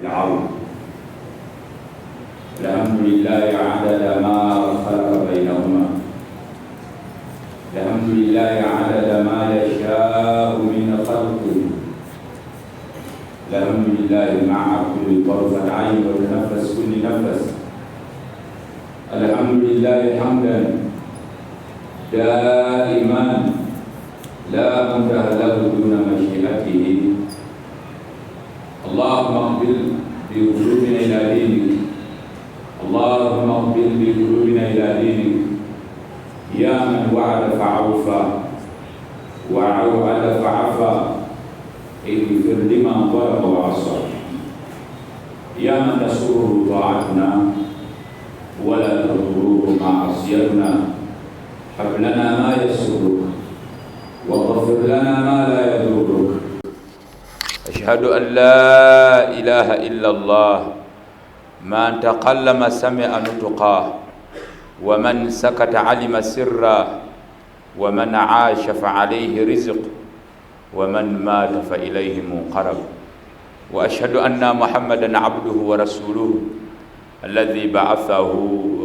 العون. الحمد لله عدد ما خلق بينهما، الحمد لله عدد ما يشاء من خلقه، الحمد لله مع كل طرفة عين وتنفس كل نفس، الحمد لله حمدا دائما لا منتهى له دون مشيئته. اللهم اقبل بقلوبنا إلى دينك، اللهم اقبل بقلوبنا إلى دينك، يا من وعد فعوفى وعوعد فعفى، اغفر لمن ظلم وعصى، يا من تسره طاعتنا ولا تضره معصيتنا، هب لنا ما يسرك واغفر لنا ما لا يضرك. أشهد أن لا إله إلا الله، من تكلم سمع نطقا، ومن سكت علم سرا، ومن عاش فعليه رزق، ومن مات فإليه منقلب. وأشهد أن محمدا عبده ورسوله الذي بعثه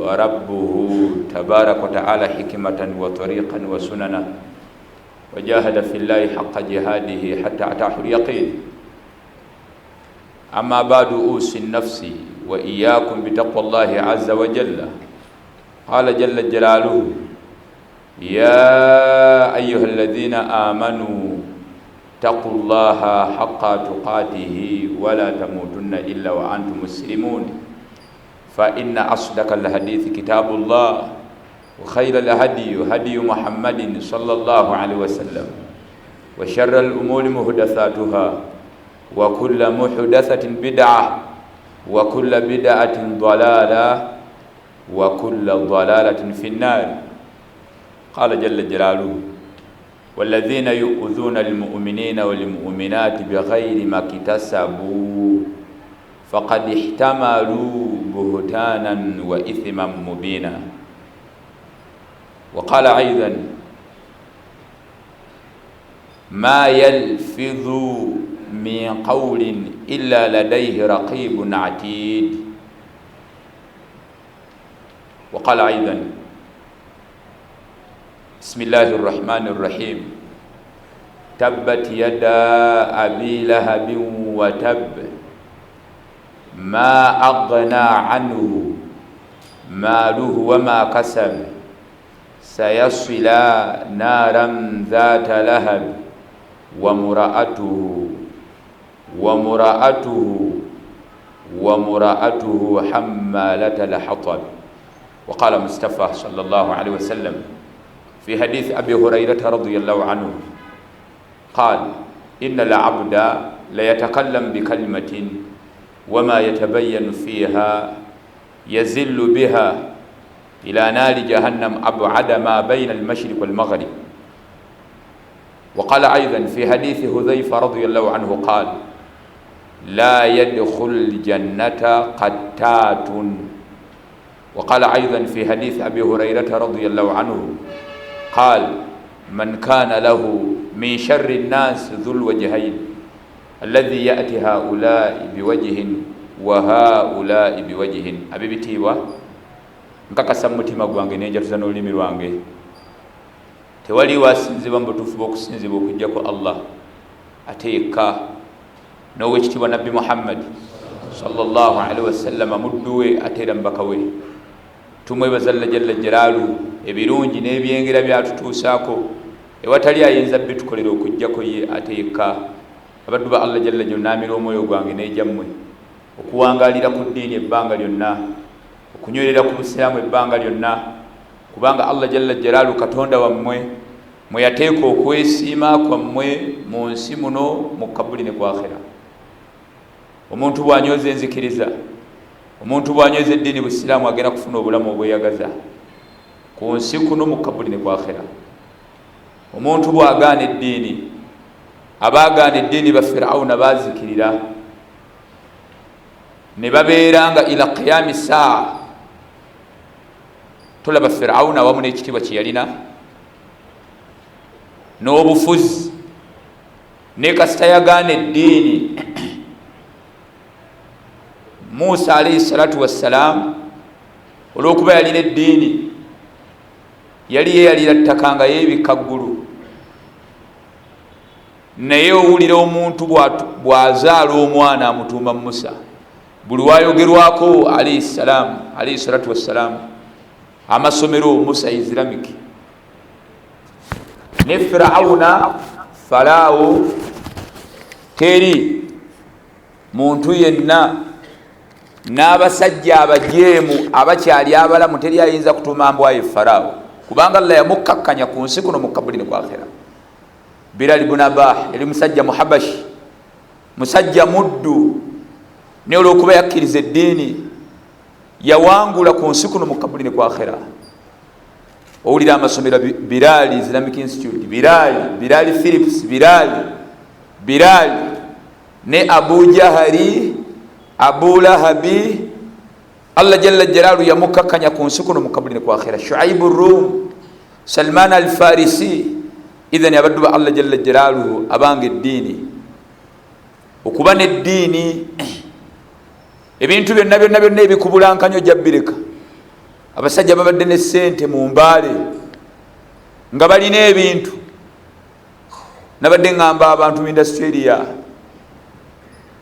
ربه تبارك وتعالى حكمة وطريقا وسننا، وجاهد في الله حق جهاده حتى أتاه اليقين. أما بعد، أوصي نفسي وإياكم بتقوى الله عز وجل. قال جل جلاله: يا أيها الذين آمنوا اتقوا الله حق تقاته ولا تموتن إلا وأنتم مسلمون، فإن أصدق الحديث كتاب الله، وخير الهدي هدي محمد صلى الله عليه وسلم، وشر الأمور محدثاتها، وكل محدثة بدعة، وكل بدعة ضلالة، وكل ضلالة في النار. قال جل جلاله: والذين يؤذون المؤمنين والمؤمنات بغير ما اكتسبوا فقد احتملوا بهتانا وإثما مبينا. وقال أيضا: ما يلفظ من قول إلا لديه رقيب عتيد. وقال أيضا: بسم الله الرحمن الرحيم، تبت يدا أبي لهب وتب، ما أغنى عنه ماله وما كسب، سيصلى نارا ذات لهب، ومرأته حمالة الحطب. وقال مصطفى صلى الله عليه وسلم في حديث أبي هريرة رضي الله عنه قال: إن العبد ليتكلم بكلمة وما يتبين فيها يزل بها إلى نار جهنم أبعد ما بين المشرق والمغرب. وقال أيضا في حديث حذيفة رضي الله عنه قال: لا يدخل الجنة قتات. وقال أيضا في حديث أبي هريرة رضي الله عنه قال: من كان له من شر الناس ذو الوجهين الذي يأتي هؤلاء بوجه وهؤلاء بوجه. Abibitiibwa nkakasa mu mutima gwange nenjatuza n'olulimi lwange, tewali wasinzibwa mu butuufu bw'okusinzibwa okujjako Allah ateeka n'owekitiibwa Nabbi Muhammad sallallahu alaihi wasallam, muddu we ate era mubaka we. Tumwebaza jalla jalaalu ebirungi n'ebyengera byatutuusaako ewatali ayinza bitukolera okujjako ye ateeka. Abaddu ba Allah jalla jalaalu, naamira omwoyo gwange n'ejammwe okuwangaalira ku ddiini ebbanga lyonna, okunywerera ku busiraamu ebbanga lyonna, kubanga Allah jalla jalaalu Katonda wammwe mwe yateeka okwesiima kwammwe mu nsi muno, mu kabuli ne ku akhira. Omuntu bw'anyoza enzikiriza, omuntu bw'anyoza eddiini busiraamu, agenda kufuna obulamu obweyagaza ku nsi kuno, mu kabuli ne ku akhira. Omuntu bw'agaana eddiini, abaagaana eddiini ba Firawuna baazikirira ne babeeranga ila qiyami saa. Tolaba Firawuna awamu n'ekitiibwa kye yalina n'obufuzi, ne kasita yagaana eddiini Musa alayhi salatu wassalam olwokuba yalina eddiini yali yeyalira ttaka nga yeebika ggulu, naye owulira omuntu bw'azaala omwana amutuuma Musa. Buli wayogerwako alayhi salatu wassalam amasomero Musa Islamic ne Firawuna Falaawo, teri muntu yenna n'abasajja abajeemu abakyali abalamu teri ayinza kutuuma mbwaye Falaawo, kubanga Allah yamukkakkanya ku nsi kuno mu kabuli ne ku akhira. Bilal ibn Abah yali musajja muhabashi, musajja muddu, ne olwokuba yakkiriza eddiini yawangula ku nsi kuno mu kabuli ne ku akhira. Owulira amasomero Bilal Islamic Institute, Bilal Philips, Bilal ne Abu Jahali, Abu Lahabi, Allah jalla jalalu yamukkakkanya ku nsi kuno mu kabuli ne ku akhira. Shuaibu Rum, Salman al-Farisi, idhani abaddu ba Allah jalla jalaluhu abanga eddiini. Okuba n'eddiini ebintu byonna ebikubulankanyo jabbireka. Abasajja babadde ne ssente mu mbaale nga balina ebintu, nabadde ngamba abantu mu Australia,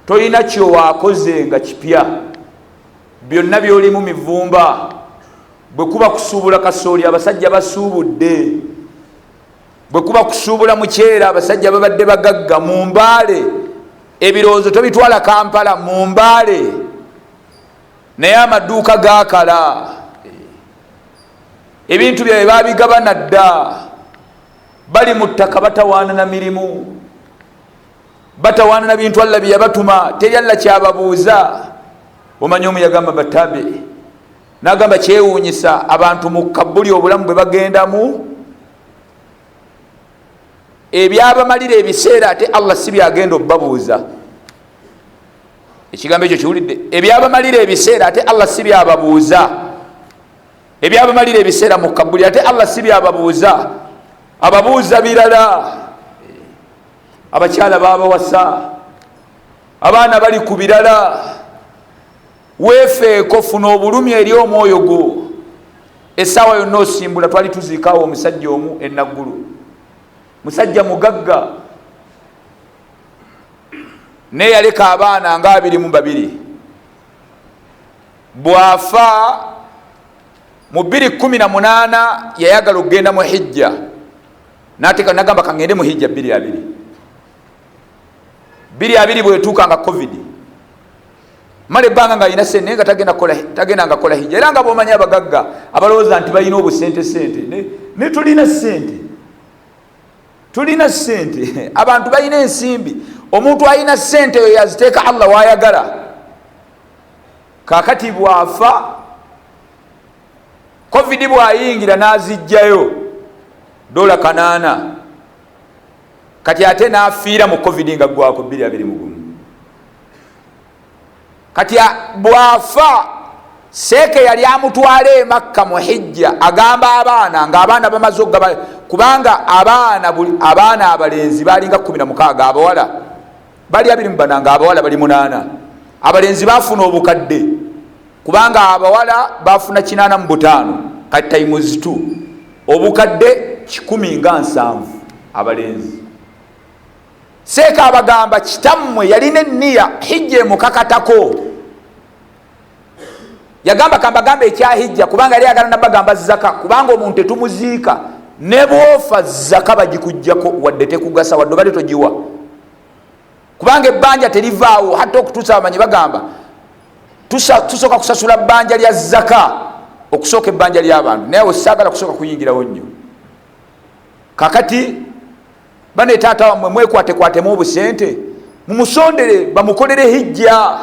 tolina kyowakoze nga kipya, byonna byolimu mivumba. Bwe kuba kusuubula kasooli abasajja basuubudde, bwe kuba kusuubula muceera abasajja babadde bagagga mu mbaale. Ebirowoozo tobitwala Kampala, mu mbaale, naye amaduuka gaakala. Ebintu byabe babigabana dda, bali mu ttaka batawaana na mirimu, batawaana na bintu Allah bye yabatuma, teri Allah kyababuuza. Omanyi omu yagamba Batabe n'agamba kyewuunyisa abantu mu kabuli obulamu bwe bagendamu, ebyabamalira ebiseera ate Allah si byagenda obbabuuza. Ekigambo ekyo kiwulidde? Ebyabamalira ebiseera ate Allah si byababuuza. Ebyabamalira ebiseera mu kabuli ate Allah si byababuuza, ababuuza birala. Abakyala babawasa, abaana bali ku birala. Weefeeko, funa obulumi eri omwoyo gwo. Essaawa yonna osimbula. Twali tuziikaawo omusajja omu enaggulu, musajja mugagga, naye yaleka abaana nga 22. Bwafa mu 2018 yayagala okugenda mu hijja, nateeka nagamba kangende mu hijja 2020 bwetuuka nga covid mala ebbanga nga alina sente nga tagenda nga kola hijja. Era nga bwomanyi abagagga abalowooza nti balina obusente ne tulina sente, abantu balina ensimbi. Omuntu alina sente eyo yaziteeka Allah wayagala. Kakati bwafa, covid bwayingira n'azijjayo $8, kati ate n'afiira mu covid nga gwako 2021. Kati bwafa, seeke yali amutwala e Makka mu hijja, agamba abaana ng'abaana bamaze okugaba, kubanga abaana abalenzi balinga 16, abawala bali 24 ng'abawala bali 8. Abalenzi bafuna obukadde, kubanga abawala bafuna 85 kati times 2, obukadde 107 abalenzi. Seeka abagamba kitammwe yalina enniya hijja emukakatako. Yagamba kambagamba ekyahijja kubanga yali yagala nabagamba zaka, kubanga omuntu etumuziika ne bwofa zaka bagikujjako wadde tekugasa, wadde obadde togiwa, kubanga ebbanja terivaawo. Hatta okutuusa abamanyi bagamba tusooka kusasula bbanja lya zaka okusooka ebbanja ly'abantu, naye osaagala kusooka kuyingirawo nnyo. Kakati bane taata wammwe mwekwatekwatemu obusente, mumusondere bamukolere hijja.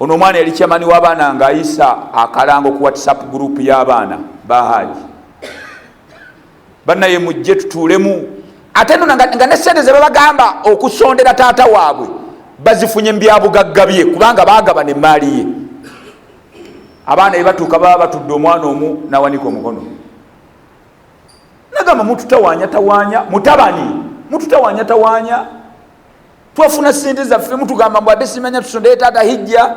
Ono omwana yali kyamani w'abaana ng'ayisa akalango ku WhatsApp group y'abaana bahaji, bannaye mujje tutuulemu. Ate nno nga ne sente ze babagamba okusondera taata waabwe bazifunye mu byabugagga bye, kubanga baagabana emmaali ye. Abaana be batuuka baba batudde, omwana omu nawanika omukono, nagamba mututawaanya mutabani, mututawaanya twafuna sente zaffe mutugamba mbwadde simanya tusondeye taata hijja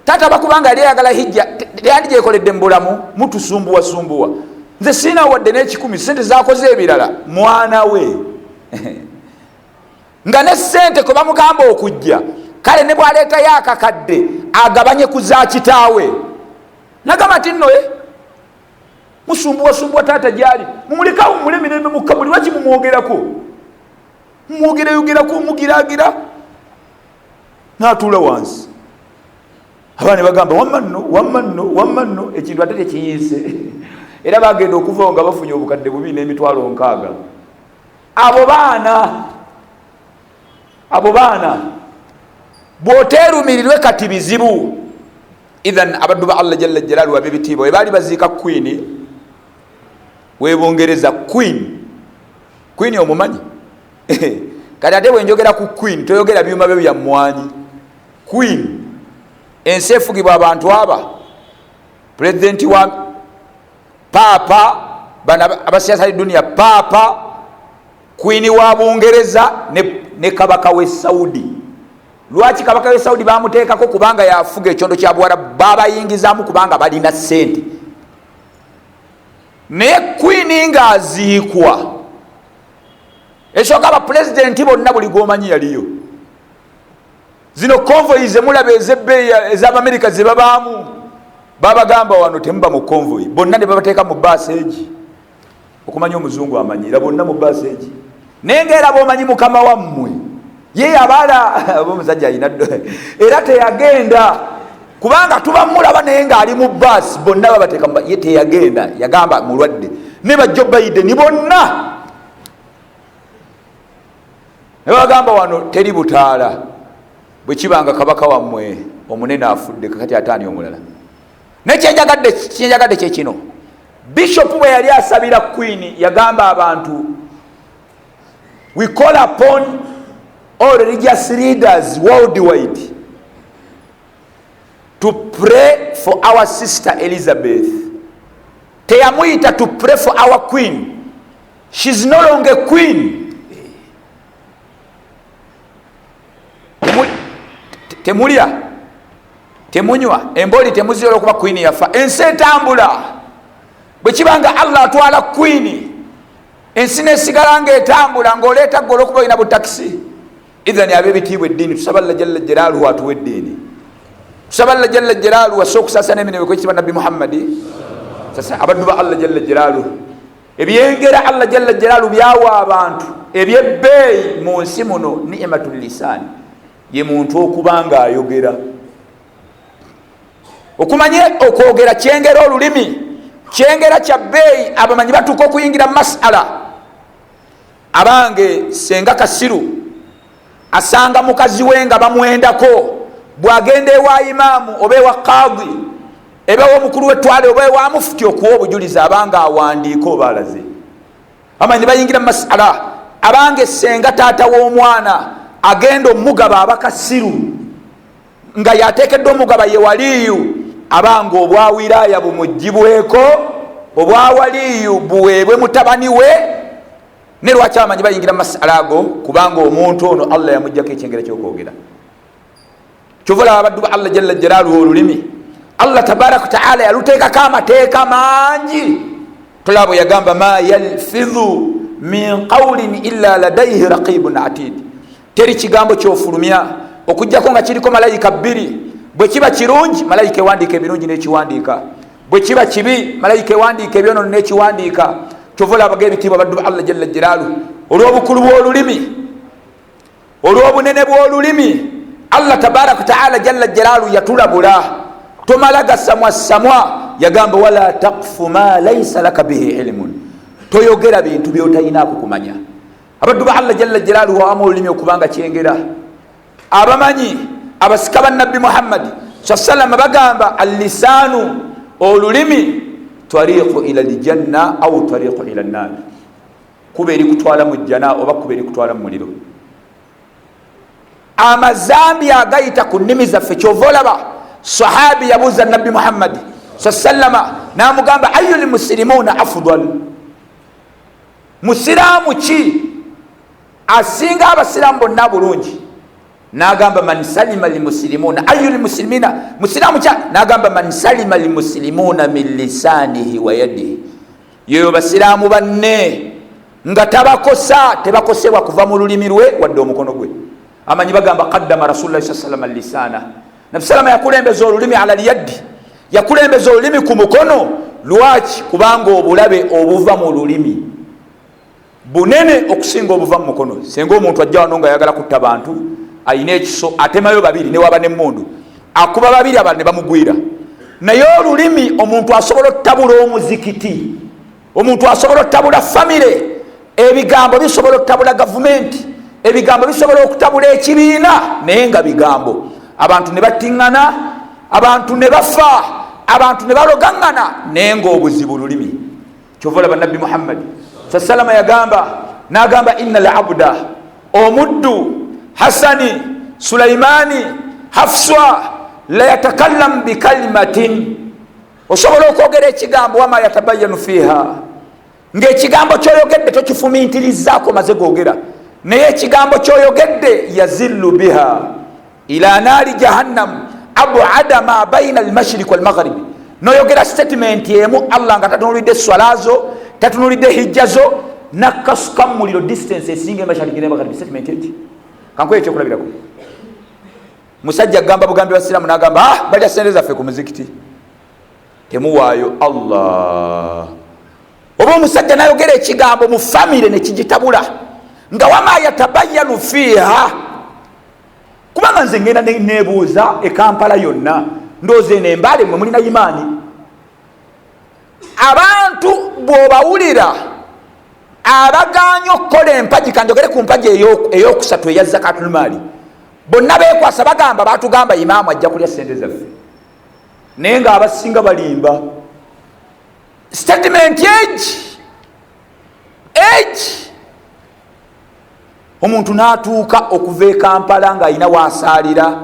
taata bakubanga ali ayagala hijja teyandije ekoledde mbulamu mutusumbuwa nze sina wadde n'ekikumi sente zakoze ebirala mwana we nga ne sente kwe bamugamba okujja kale ne bwaleetayo akakadde agabanye ku za kitaawe nagamba nti nno musumbuwa taata gyali mumulekawo mumule mirembe mukka buli lwaki mumwogerako mumwogerako mugiragira n'atuula wansi abaana ne bagamba wamma nno ekintu ate tekiyiise era bagenda okuvawo nga bafunye obukadde 2,600. abo baana bw'oteerumirirwe kati bizibu. Idhan abaddu ba Allah jalla jalaaluhu ab'ebitiibwa bwe baali baziika Queen w'Ebungereza, Queen omumanyi kati ate bwenjogera ku Queen toyogera byuma byo bya mmwanyi. Queen ensi efugibwa abantu aba pulezidenti wa paapa bana abasiasa dunia paapa Queen wa Bungereza ne kabaka we Saudi. Lwaki kabaka we Saudi bamuteekako? Kubanga yafuga ekyondo kya Bwarabu babayingizaamu kubanga balina sente. Ne Queen ng'aziikwa esooka abapulezidenti bonna buli gwomanyi yaliyo. Zino convoy zemulaba ez'ebbeeyi ez'Amerika ze babaamu babagamba wano temuba mu convoy, bonna ne babateeka mu baasi egi. Okumanya omuzungu amanyira bonna mu baasi egi. Naye ng'era bw'omanyi mukama wammwe ye abaala omusajja alina era teyagenda kubanga tubamulaba naye ng'ali mu baasi bonna babateeka ye teyagenda, yagamba mulwadde ne bajjo Biden bonna ne bagamba wano teri butaala bwe kibanga kabaka wammwe omunene afudde kakati ataani omulala. Nekyenjagadde kyekino, Bishop bwe yali asabira Queen yagamba abantu, we call upon all religious leaders worldwide to pray for our sister Elizabeth. Teyamuyita to pray for our Queen. She's no longer Queen. Temulya temunywa emboli temuzira okuba Queen yafa. Ensi etambula bwe kibanga Allah atwala Queen, ensi nesigala ng'etambula ng'oleeta ggolo okuba olina butakisi. Idhan ab'ebitiibwa eddiini tusaba Allah jalla jalaaluhu atuwa eddiini, tusaba Allah jalla jalaaluhu asse okusaasana emirimu kwekitiibwa Nabbi Muhammadi. Sasa abaddu ba Allah jalla jalaaluhu ebyengera Allah jalla jalaaluhu byawa abantu ebyebbeeyi mu nsi muno ni'matul lisaani, ye muntu okubanga ayogera. Okumanye okwogera kyengera olulimi, kyengera kya bbeeyi. Abamanyi batuuka okuyingira mu masala. Abange senga Kasiru asanga mukazi we nga bamwendako, bw'agenda ewa imaamu oba ewa kadhi eba w'omukulu w'ettwale oba ewa mufuti okuwa obujulizi abanga awandiika oba alaze. Abamanyi bayingira mu masala. Abange senga taata w'omwana agenda omugaba abakasiru nga yateekeddwa omugaba ye waliyu, abanga obwa wilaya bumugibweko, obwa waliyu buweebwe mutabani we. Ne lwaki abamanyi bayingira masala ago? Kubanga omuntu ono Allah yamuggyako ekyengera ky'okwogera. Kyova abaddu ba Allah jalla jalaaluhu olulimi Allah tabaraka ta'ala yaluteekako amateeka mangi. Tulabo yagamba ma yalfidhu min qawlin illa ladayhi raqibun atid. Teri kigambo kyofulumya okujjako nga kiriko malayika 2. Bwe kiba kirungi malayika ewandiika ebirungi n'ekiwandiika, bwe kiba kibi malayika ewandiika ebyonono n'ekiwandiika. Kyovola abaga ebitiibwa baddu ba Allah jalla jalaaluhu olw'obukulu bw'olulimi, olw'obunene bw'olulimi. Allah tabaraka ta'ala jalla jalaaluhu yatulabula tomala gasamwasamwa, yagamba wala taqfu ma laysa laka bihi ilmun, toyogera bintu by'otayinaako kumanya. Abaddu ba Allah jalla jalaaluhu awamu olulimi okubanga kyengera. Abamanyi abasika ba Nabbi Muhammad sallallahu bagamba al-lisaanu olulimi tariqu ila al-janna au tariqu ila an-nar, kuba eri kutwala mu jjana oba kuba eri kutwala mu muliro. Amazambi agayita ku nnimi zaffe. Kyova olaba sahabi yabuuza Nabbi Muhammad sallallahu n'amugamba ayyul muslimuuna afdal, musiraamu ki asinga abasiraamu bonna bulungi nagamba man salima almuslimuna ayul muslimina muslimu kya nagamba man salima almuslimuna min lisanihi wa yadihi yeyo basiraamu banne nga tabakosa tebakosebwa kuva mu lulimi lwe wadde omukono gwe. Amanyi bagamba qaddama rasulullah sallallahu alaihi wasallam lisana nabi salama yakulembeza olulimi ala liyaddi yakulembeza olulimi ku mukono. Lwaki? Kubanga obulabe obuva mu lulimi bunene okusinga obuva mu mukono. Senga omuntu ajja wano nga ayagala kutta bantu ayina ekiso atemayo babiri ne waba n'emmundu akuba babiri abantu ne bamugwira. Naye olulimi omuntu asobola otabula omuzikiti, omuntu asobola otabula famire, ebigambo bisobola otabula gavumenti, ebigambo bisobola okutabula ekibiina. Naye nga bigambo abantu ne battiŋŋana, abantu ne bafa, abantu ne balogangana, naye ng'obuzibu lulimi. Kyova olaba nabbi Muhammad salama yagamba nagamba inna al-abda omuddu Hasani Sulaimani Hafswa la yatakallam bi kalimatin osobola okwogera ekigambo wama yatabayanu fiha ng'ekigambo kyoyogedde tokifumintirizaako maze googera, naye ekigambo kyoyogedde yazillu biha ila naari jahannam abuada ma baina almashriq walmaghrib. Noyogera statement emu Allah nga tatunulidde swalazo tatunulidde hijjazo nakasuka muliro distance esinga mashariki ne magharibi. Statement eti kanko ekyo kulabirako musajja gamba bugambi basiramu nagamba bali asendeza fe ku muzikiti temuwaayo Allah. Oba omusajja nayogera ekigambo mu famire ne kigitabula nga wama yatabayanu fiha. Kubanga nze ngenda nebuuza Kampala yonna ndooze nembale mwe mulina imaani. Abantu bw'obawulira abaganya okukola empaji, kanjogere ku mpaji eyokusatu eya zakatul maali, bonna beekwasa bagamba batugamba imaamu ajja kulya sente zaffe, naye nga abasinga balimba. Statement age omuntu n'atuuka okuva e Kampala ng'alina waasaalira,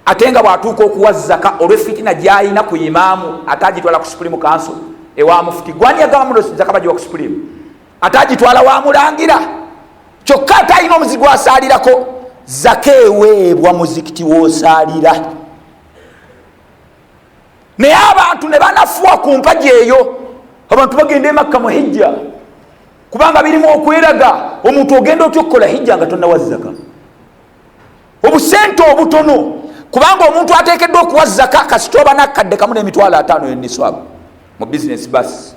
ate nga bw'atuuka okuwa zaka olw'efitina gy'alina ku imaamu ate agitwala ku Supreme Council ewa mufuti. Gwani yagamba muno zaka bagiwa ku Supreme, ate agitwala wa mulangira, kyokka ate alina omuzigo asaalirako. Zaka eweebwa muzikiti w'osaalira. Naye abantu ne banafuwa ku mpaji eyo, abantu bagenda e Makka mu hijja kubanga birimu okweraga. Omuntu ogenda otya okukola hijja nga tonnawa zaka? Obusente obutono, kubanga omuntu ateekeddwa okuwa zaka kasita oba nakadde kamu n'emitwalo 5 y'enniswabu mu business bus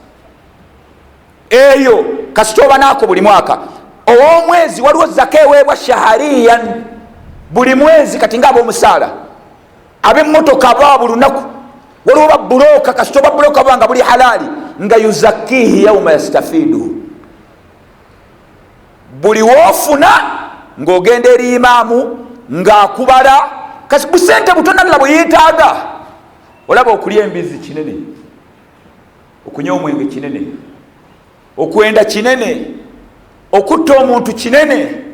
eyo, kasita oba naako buli mwaka. Ow'omwezi waliwo zaka eweebwa shahariyan, buli mwezi. Kati nga ab'omusaala, ab'emmotoka aba buli lunaku, waliwo babuloka, kasita oba buloka banga buli halaali nga yuzakihi yauma yastafidu. Buli woofuna ng'ogenda eri imaamu ng'akubala, kasi busente butono ddala bwe yeetaaga. Olaba okulya embizi kinene, okunywa omwenge kinene, okwenda kinene, okutta omuntu kinene,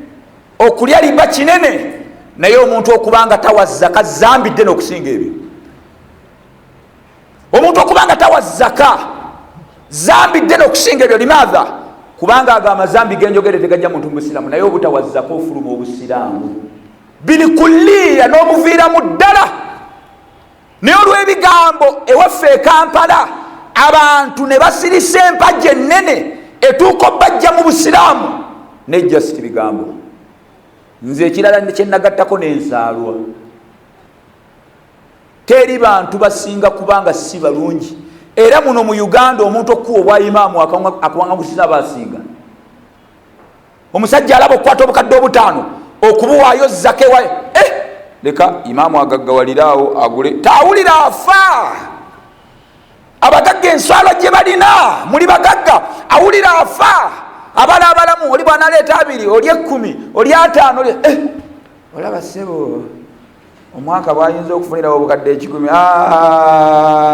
okulya liba kinene. Naye omuntu okubanga tawa zaka zambidde n'okusinga ebyo. Omuntu okubanga tawa zaka zambidde n'okusinga ebyo. Limaadha? Kubanga ago amazambi genjogere tegajja muntu musiramu, naye obutawa zaka ofuluma obusiraamu bilikulliya n'obuviiramu ddala. Naye olw'ebigambo ewaffe e Kampala abantu ne basirisa empagi ennene etuuka bajja mu busiraamu nejja si bigambo. Nze ekirala kyenagattako n'ensaalwa, teri bantu basinga kubanga si balungi. Era muno mu Uganda omuntu okuwa obwa imaamu akuwangagusiza abasinga. Omusajja alaba okukwata obukadde 5 okubuwaayo zaka ewayo, leka imaamu agaggawaliraawo agule, taawulira afa. Abagagga enswala gye balina muli bagagga, awulira afa. Abala abalamu oli bw'analeeta 2 oli 10 oli 5 olaba ssebo omwaka bwayinza okufunirawo obukadde 10.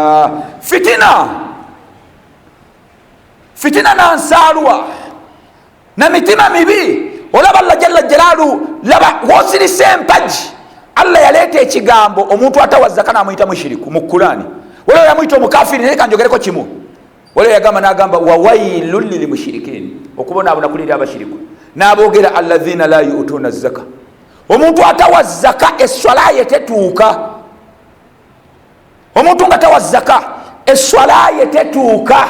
Fitina nansaalwa na mitima mibi. Olaba Allah jalla jalaalu, laba wosirisa empagi. Allah yaleeta ekigambo omuntu atawa zaka n'amuyita mushiriku mu Qur'ani. Wala yamuyita omukafiri, naye kanjogereko kimu. Wala yagamba n'agamba wawailul lil mushrikin, okubona abo nakulira abashiriku. n'abogera alladhina la yu'tuna zaka. Omuntu atawa zaka eswala ye tetuuka. Omuntu nga tawa zaka eswala ye tetuuka,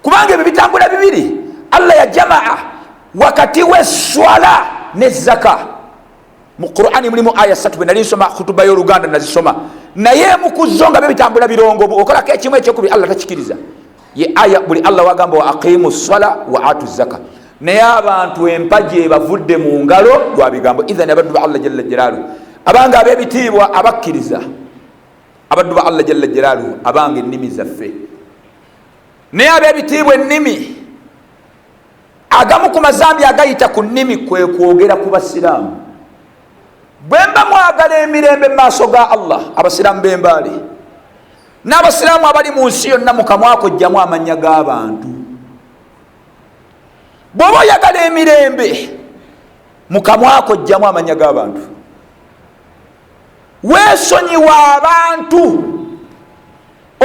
kubanga ebyo bitambula bibiri. Allah yajamaa wakati w'eswala ne zaka. Mu Qur'ani mulimu aya 3 bwe nali nsoma khutuba y'Oluganda nazisoma, naye mukuzo nga byo bitambula birongo, okolako ekimu ekyokubiri Allah takikiriza. Ye aya buli Allah wagamba wa aqimu ssala wa atu zaka, naye abantu empaji bavudde mu ngalo lwa bigambo. Idhan abaddu ba Allah jalla jalalu abanga ab'ebitiibwa abakkiriza, abaddu ba Allah jalla jalalu abanga ennimi zaffe, naye ab'ebitiibwa ennimi agamu ku mazambi agayita ku nnimi kwe kwogera ku basiraamu. Bwemba mwagala emirembe mu maaso ga Allah, abasiraamu b'embaale n'abasiraamu abali mu nsi yonna mu kamwako jjamu amannya g'abantu. Bw'oba oyagala emirembe mu kamwako jjamu amannya g'abantu. Weesonyiwa abantu,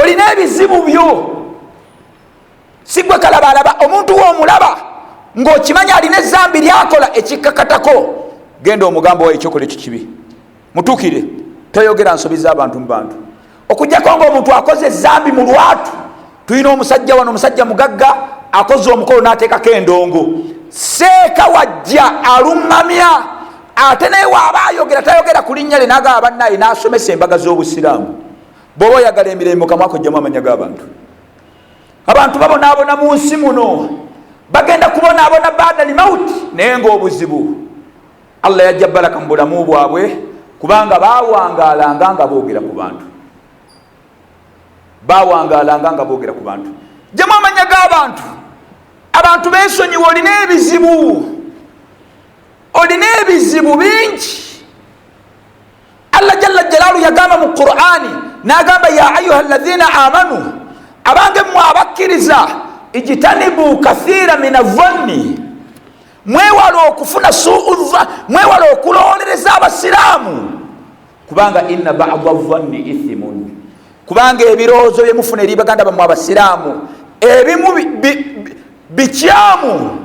olina ebizibu byo, si gwe kalabalaba. Omuntu w'omulaba ng'okimanya alina ezambi lyakola ekikakatako, genda omugambo wa ekyokola ekyo kibi, mutuukire, toyogera nsobi z'abantu mu bantu. Okujjako ng'omuntu akoze ezambi mu lwatu. Tulina omusajja wano, omusajja mugagga akoze omukolo n'ateekako endongo, seeka wajja alungamya, ate naye waaba ayogera tayogera ku linnya lye, n'agamba bannaye n'asomesa embaga z'obusiraamu. Bw'oba oyagala emirembe mu kamwa kojjamu amanya g'abantu. Abantu babonaabona mu nsi muno, bagenda kubonaabona baadali mauti, naye ng'obuzibu Allah yajja baraka mu bulamu bwabwe, kubanga baawangaalanga nga boogera ku bantu, baawangaalanga nga boogera ku bantu. Gyamu amanya g'abantu. Abantu beesonyiwa, olina ebizibu, olina ebizibu bingi. Allah jalla jalaalu yagamba mu Qur'ani, n'agamba ya ayuha alladhina amanu, abange mmwe abakkiriza, ijtanibu kathiira min adhanni, mwewala okufuna suuva, mwewala okulowolereza abasiraamu, kubanga inna ba'da dhanni ithimun, kubanga ebirowoozo bye mufuna eri baganda bammwe abasiraamu ebimu bikyamu.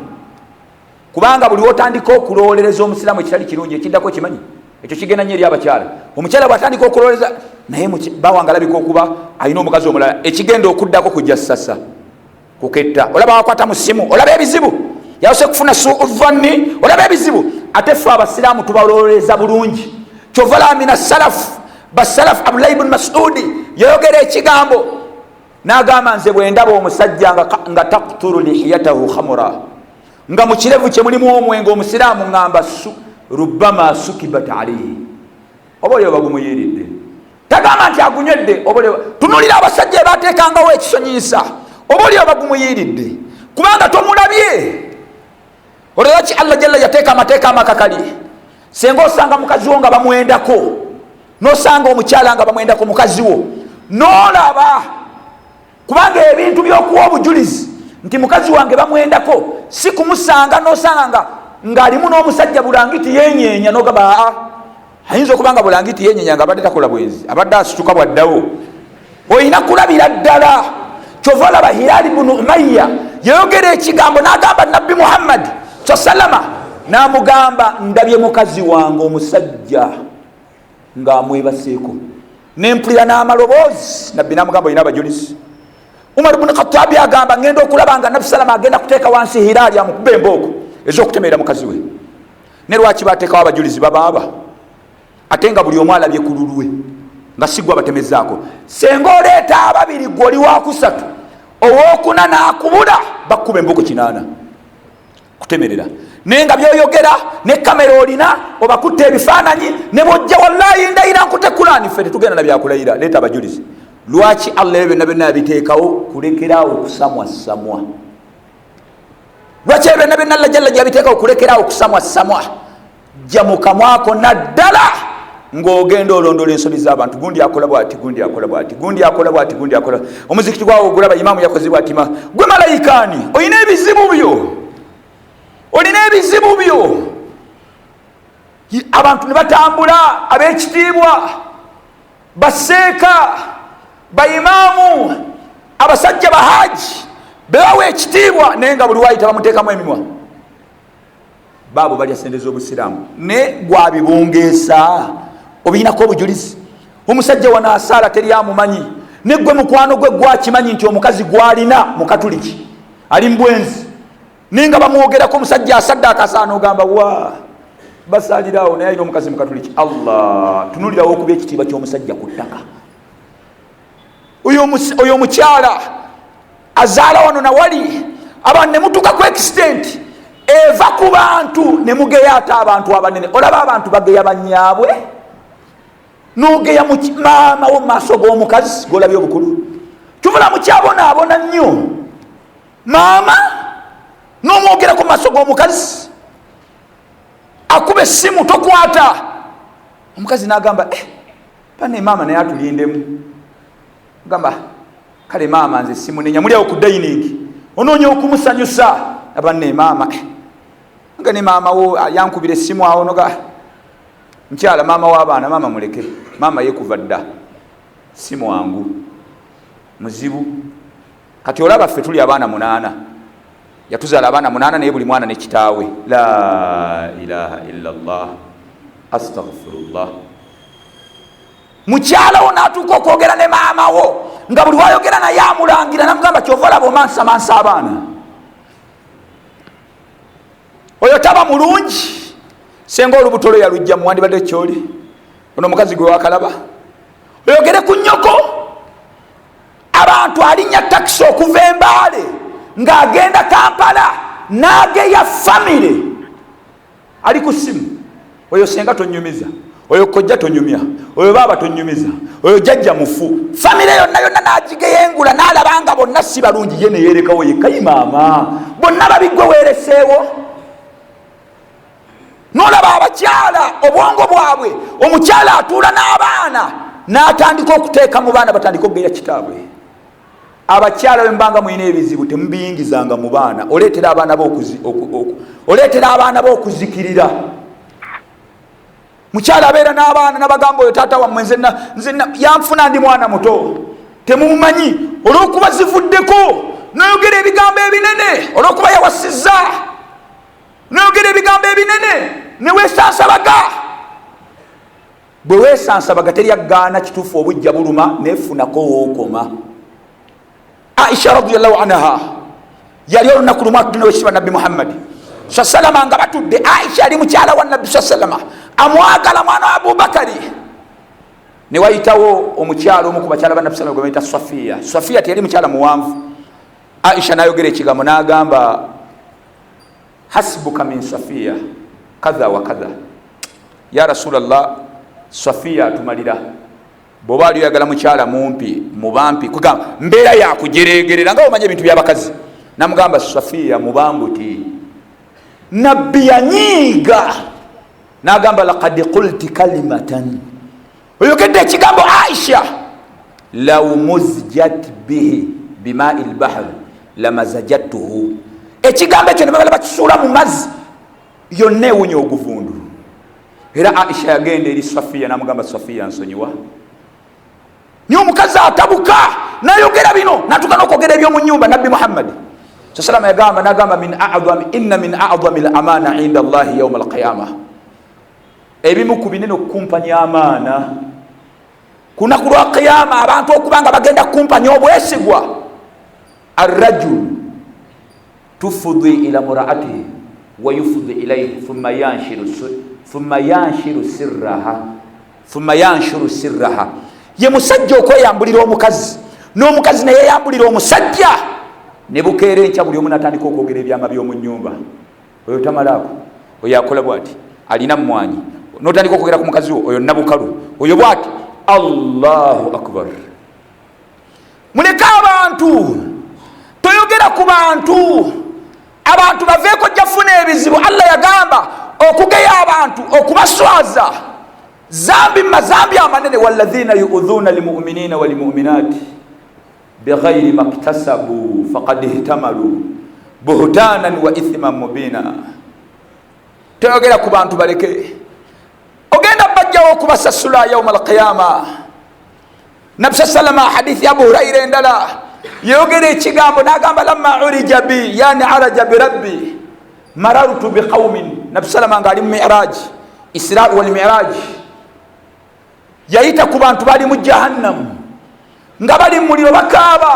Kubanga buli wotandika okulowolereza omusiraamu ekitali kirungi, ekiddako kimanyi ekyo kigenda nnyo eri abakyala. Omukyala bw'atandika okulowolereza, naye bawangalabika okuba alina omukazi omulala, ekigenda okuddako kujja sasa kuketta. Olaba wakwata mu ssimu, olaba ebizibu, yawose kufuna suudhanni, olaba ebizibu. Ate ffe abasiraamu tubalowolereza bulungi. Kyova lamina salafu, basalafu Abdullah ibn Mas'udi yayogera ekigambo, n'agamba nze bwe ndaba omusajja nga taqturu lihiyatahu khamra, nga mu kirevu kye mulimu omwenge, omusiraamu ngamba rubbama sukibat alayhi, oba oli bagumuyiridde. Tagamba nti agunywedde, oba oli tunulira abasajja bateekangawo ekisonyisa, oba oli bagumuyiridde, kubanga tomulabye. Olowooza ki Allah jalla yateeka amateeka amakakali? Senga osanga mukazi wo nga bamwendako, n'osanga omukyala nga bamwendako mukazi wo, n'olaba, kubanga ebintu by'okuwa obujulizi nti mukazi wange bamwendako, si kumusanga n'osanga ng'alimu n'omusajja bulangiti yenyeenya, n'ogamba ayinza okuba nga bulangiti yenyeenya nga abadde takola bwenzi, abadde asituka bwaddawo. Olina kulabira ddala. Kyova olaba Hilali ibn Umayya yayogera ekigambo, n'agamba Nabbi Muhammad sallama, n'amugamba ndabye mukazi wange omusajja ng'amwebaseeko, n'empulira n'amaloboozi. Nabbi n'amugamba olina abajulizi. Umar ibn Khattab agamba ngenda okulaba nga Nabbi sallama agenda kuteeka wansi Hilali amukuba embooko ez'okutemerera mukazi we. Ne lwaki bateekawo abajulizi babaaba? Ate nga buli omu alabye ku lulwe nga si gwe abatemezaako. Senga oleeta ababiri gwe oli wakusatu, owookuna n'akubula, bakkuba embooko 8 kutemerera. Naye nga byoyogera ne kamera olina, obakutte ebifaananyi, ne bwojja wallahi ndayira nkute Kurani, ffe tetugenda na byakulayira, leeta abajulizi. Lwaki Allah ebyo byonna yabiteekawo? Kulekeraawo okusamwasamwa. Lwaki ebyo byonna byonna Allah jalla yabiteekawo? Kulekeraawo okusamwasamwa. Jja mu kamwako naddala ng'ogenda olondola ensobi z'abantu. Gundi akola bw'ati, gundi akola bw'ati, gundi akola bw'ati, gundi akola. Omuzikiti gwawo ogulaba imaamu yakoze bw'ati. Gwe malayikaani olina ebizibu byo, olina ebizibu byo. Abantu ne batambula, ab'ekitiibwa, baseeka, bayimaamu, abasajja bahaji, bebawa ekitiibwa, naye nga buli waayita bamuteekamu emimwa. babo bali asendeza obusiramu ne gwabibongesa obinako obujulizi. Omusajja wana asala teri amumanyi ne gwe mukwano gwe gwakimanyi nti omukazi gwalina mukatuliki ali mbwenzi ninga bamwogerako omusajja asadde akasaana ogamba wa basalirawo naye alina omukazi mukatuliki. Allah tunulirawo okuba ekitiibwa ky'omusajja ku ttaka. Oyo omukyala azaala wano nawali abantu ne mutuuka ku extent eva ku bantu ne mugeya ate abantu abanene. Olaba abantu bageya banyaabwe nogeya maama wo maaso g'omukazi golabye obukulu kivula mukyabonaabona nnyo maama nomwogerako mu maaso g'omukazi akuba essimu tokwata omukazi n'agamba pane maama naye atulindemu gamba kale maama nze essimu nenyamulyawo ku dining onoonya okumusanyusa abanne maama nga ne maama wo yankubira essimu awo noga nkyala maama w'abaana maama muleke maama yekuva dda si mwangu muzibu. Kati olaba ffe tuli abaana 8 yatuzaala abaana 8 naye buli mwana ne kitaawe. La ilaha illa Allah astaghfirullah. Mukyala wo n'atuuka okwogera ne maama wo nga buli wayogera naye amulangira namugamba kyova olaba omansamansa abaana oyo taba mulungi. Senga olubutolo yalujja muwandibadde kyoli ono omukazi gwe wakalaba oyogere ku nnyoko. Abantu alinnya takisi okuva Embaale ng'agenda Kampala n'ageya famire ali ku ssimu. Oyo senga tonyumiza, oyo kojja tonyumya, oyo baaba tonyumiza, oyo jjajja mufu. Famire yonna yonna n'agigeyengula n'alaba nga bonna si balungi ye ne yeerekawo yekka yi maama bonna babiggwe weereseewo. Nolaba abakyala obwongo bwabwe omukyala atuula n'abaana n'atandika okuteeka mu baana batandika okugeya kitaabwe. Abakyala bembanga mulina ebizibu temubiyingizanga mu baana oleetera abaana bo okuzikirira. Mukyala abeera n'abaana nabagamba oyo taata wammwe nze yanfuna ndi mwana muto temumumanyi olw'okuba zivuddeko noyogera ebigambo ebinene olw'okuba yawasizza noyogera ebigambo ebinene neweesansabaga. Bwe weesansabaga teryaggaana kituufu obujja buluma nefunako wookoma. Aisha radiyallahu anha yali olunaku lumu atudde n'owekitiibwa Nabbi Muhammad salama nga batudde. Aisha yali mukyala wa Nabbi salama amwagala mwana wa Abubakari. Ne wayitawo omukyala omu ku bakyala ba Nabbi salama gwe bayita Safiya. Safiya teyali mukyala muwanvu. Aisha n'ayogera ekigambo n'agamba hasbuka min Safiya kadha wa kadha. Ya Rasulallah, Safiya atumalira. Bw'oba ali oyagala mukyala mumpi mubampi kugamba mbeera yakujeregerera nga omanya ebintu by'abakazi. Namugamba Safiya mubambuti. Nabbi yanyiiga n'agamba laqad qulti kalimatan. Oyogedde ekigambo Aisha law muzjat bihi bima'i al-bahr lamazajatuhu. Ekigambo ekyo ne babala bakisuula mu mazzi yonna ewunya oguvundu. Era Aisha yagenda eri Safiya n'amugamba Safiya nsonyiwa. Niyo omukazi atabuka n'ayogera bino n'atuuka n'okwogera eby'omu nnyumba Nabbi Muhammad salama yagamba n'agamba inna min a'dhami al-amana 'inda Allahi yawm al-qiyamah. Ebimu ku binene okukumpanya amaana ku lunaku lwa qiyama abantu okubanga bagenda kukumpanya obwesigwa. Ar-rajul tufudhi ila mura'atihi wa yufudhi ilayhi thumma yanshiru sirraha. Ye musajja okweyambulira omukazi n'omukazi naye yeyambulira omusajja ne bukeera enkya buli omu natandika okwogera ebyama by'omu nnyumba. Oyo tamalaako, oyo akola bw'ati alina mmwanyi n'otandika okwogera ku mukazi wo oyo nabukalu oyo bw'ati. Allahu akbar. Muleke abantu toyogera ku bantu. Abantu baveeko jjafuna ebizibu. Allah yagamba okugeya abantu okubaswaza zambi mazambi amanene. Walladhina yu'dhuna limu'minina walimu'minati bighayri maktasabu faqad ihtamalu buhtanan wa ithman mubina. Toyogera ku bantu baleke. Ogenda bajjawo okubasasula yawma al-qiyama. Nabbi sallallahu hadithi ya Abu Hurayra endala yogere ekigambo n'agamba lamma urija bi yani araja bi rabbi marartu bi qaumin nabbi salama nga ali mu miraj, isra wal miraj, yayita ku bantu bali mu jahannamu nga bali mu muliro bakaaba,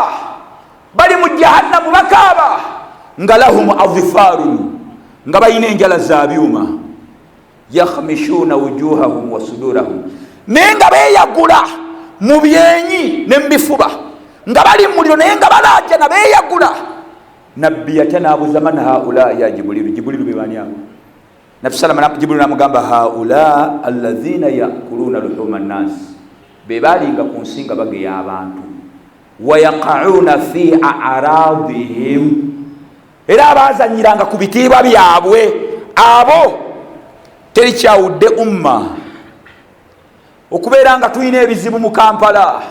bali mu jahannamu bakaaba, nga lahum adhifarun, nga balina enjala za byuma, yakhmishuna wujuhahum wa sudurahum, naye nga beeyagula mu byenyi ne mu bifuba, nga bali mu muliro naye nga balajja na beeyagula. Nabbi ate n'abuuza man haula ya Jibrilu, Jibrilu be bani abo? Nabbi salama Jibrilu n'amugamba haula alladhina yakuluna luhuma nnas, be balinga ku nsinga bageya abantu, wayaqauna fi a'radihim, era abazanyiranga ku bitiibwa byabwe, abo terikyawudde umma okubeera nga tulina ebizibu mu Kampala,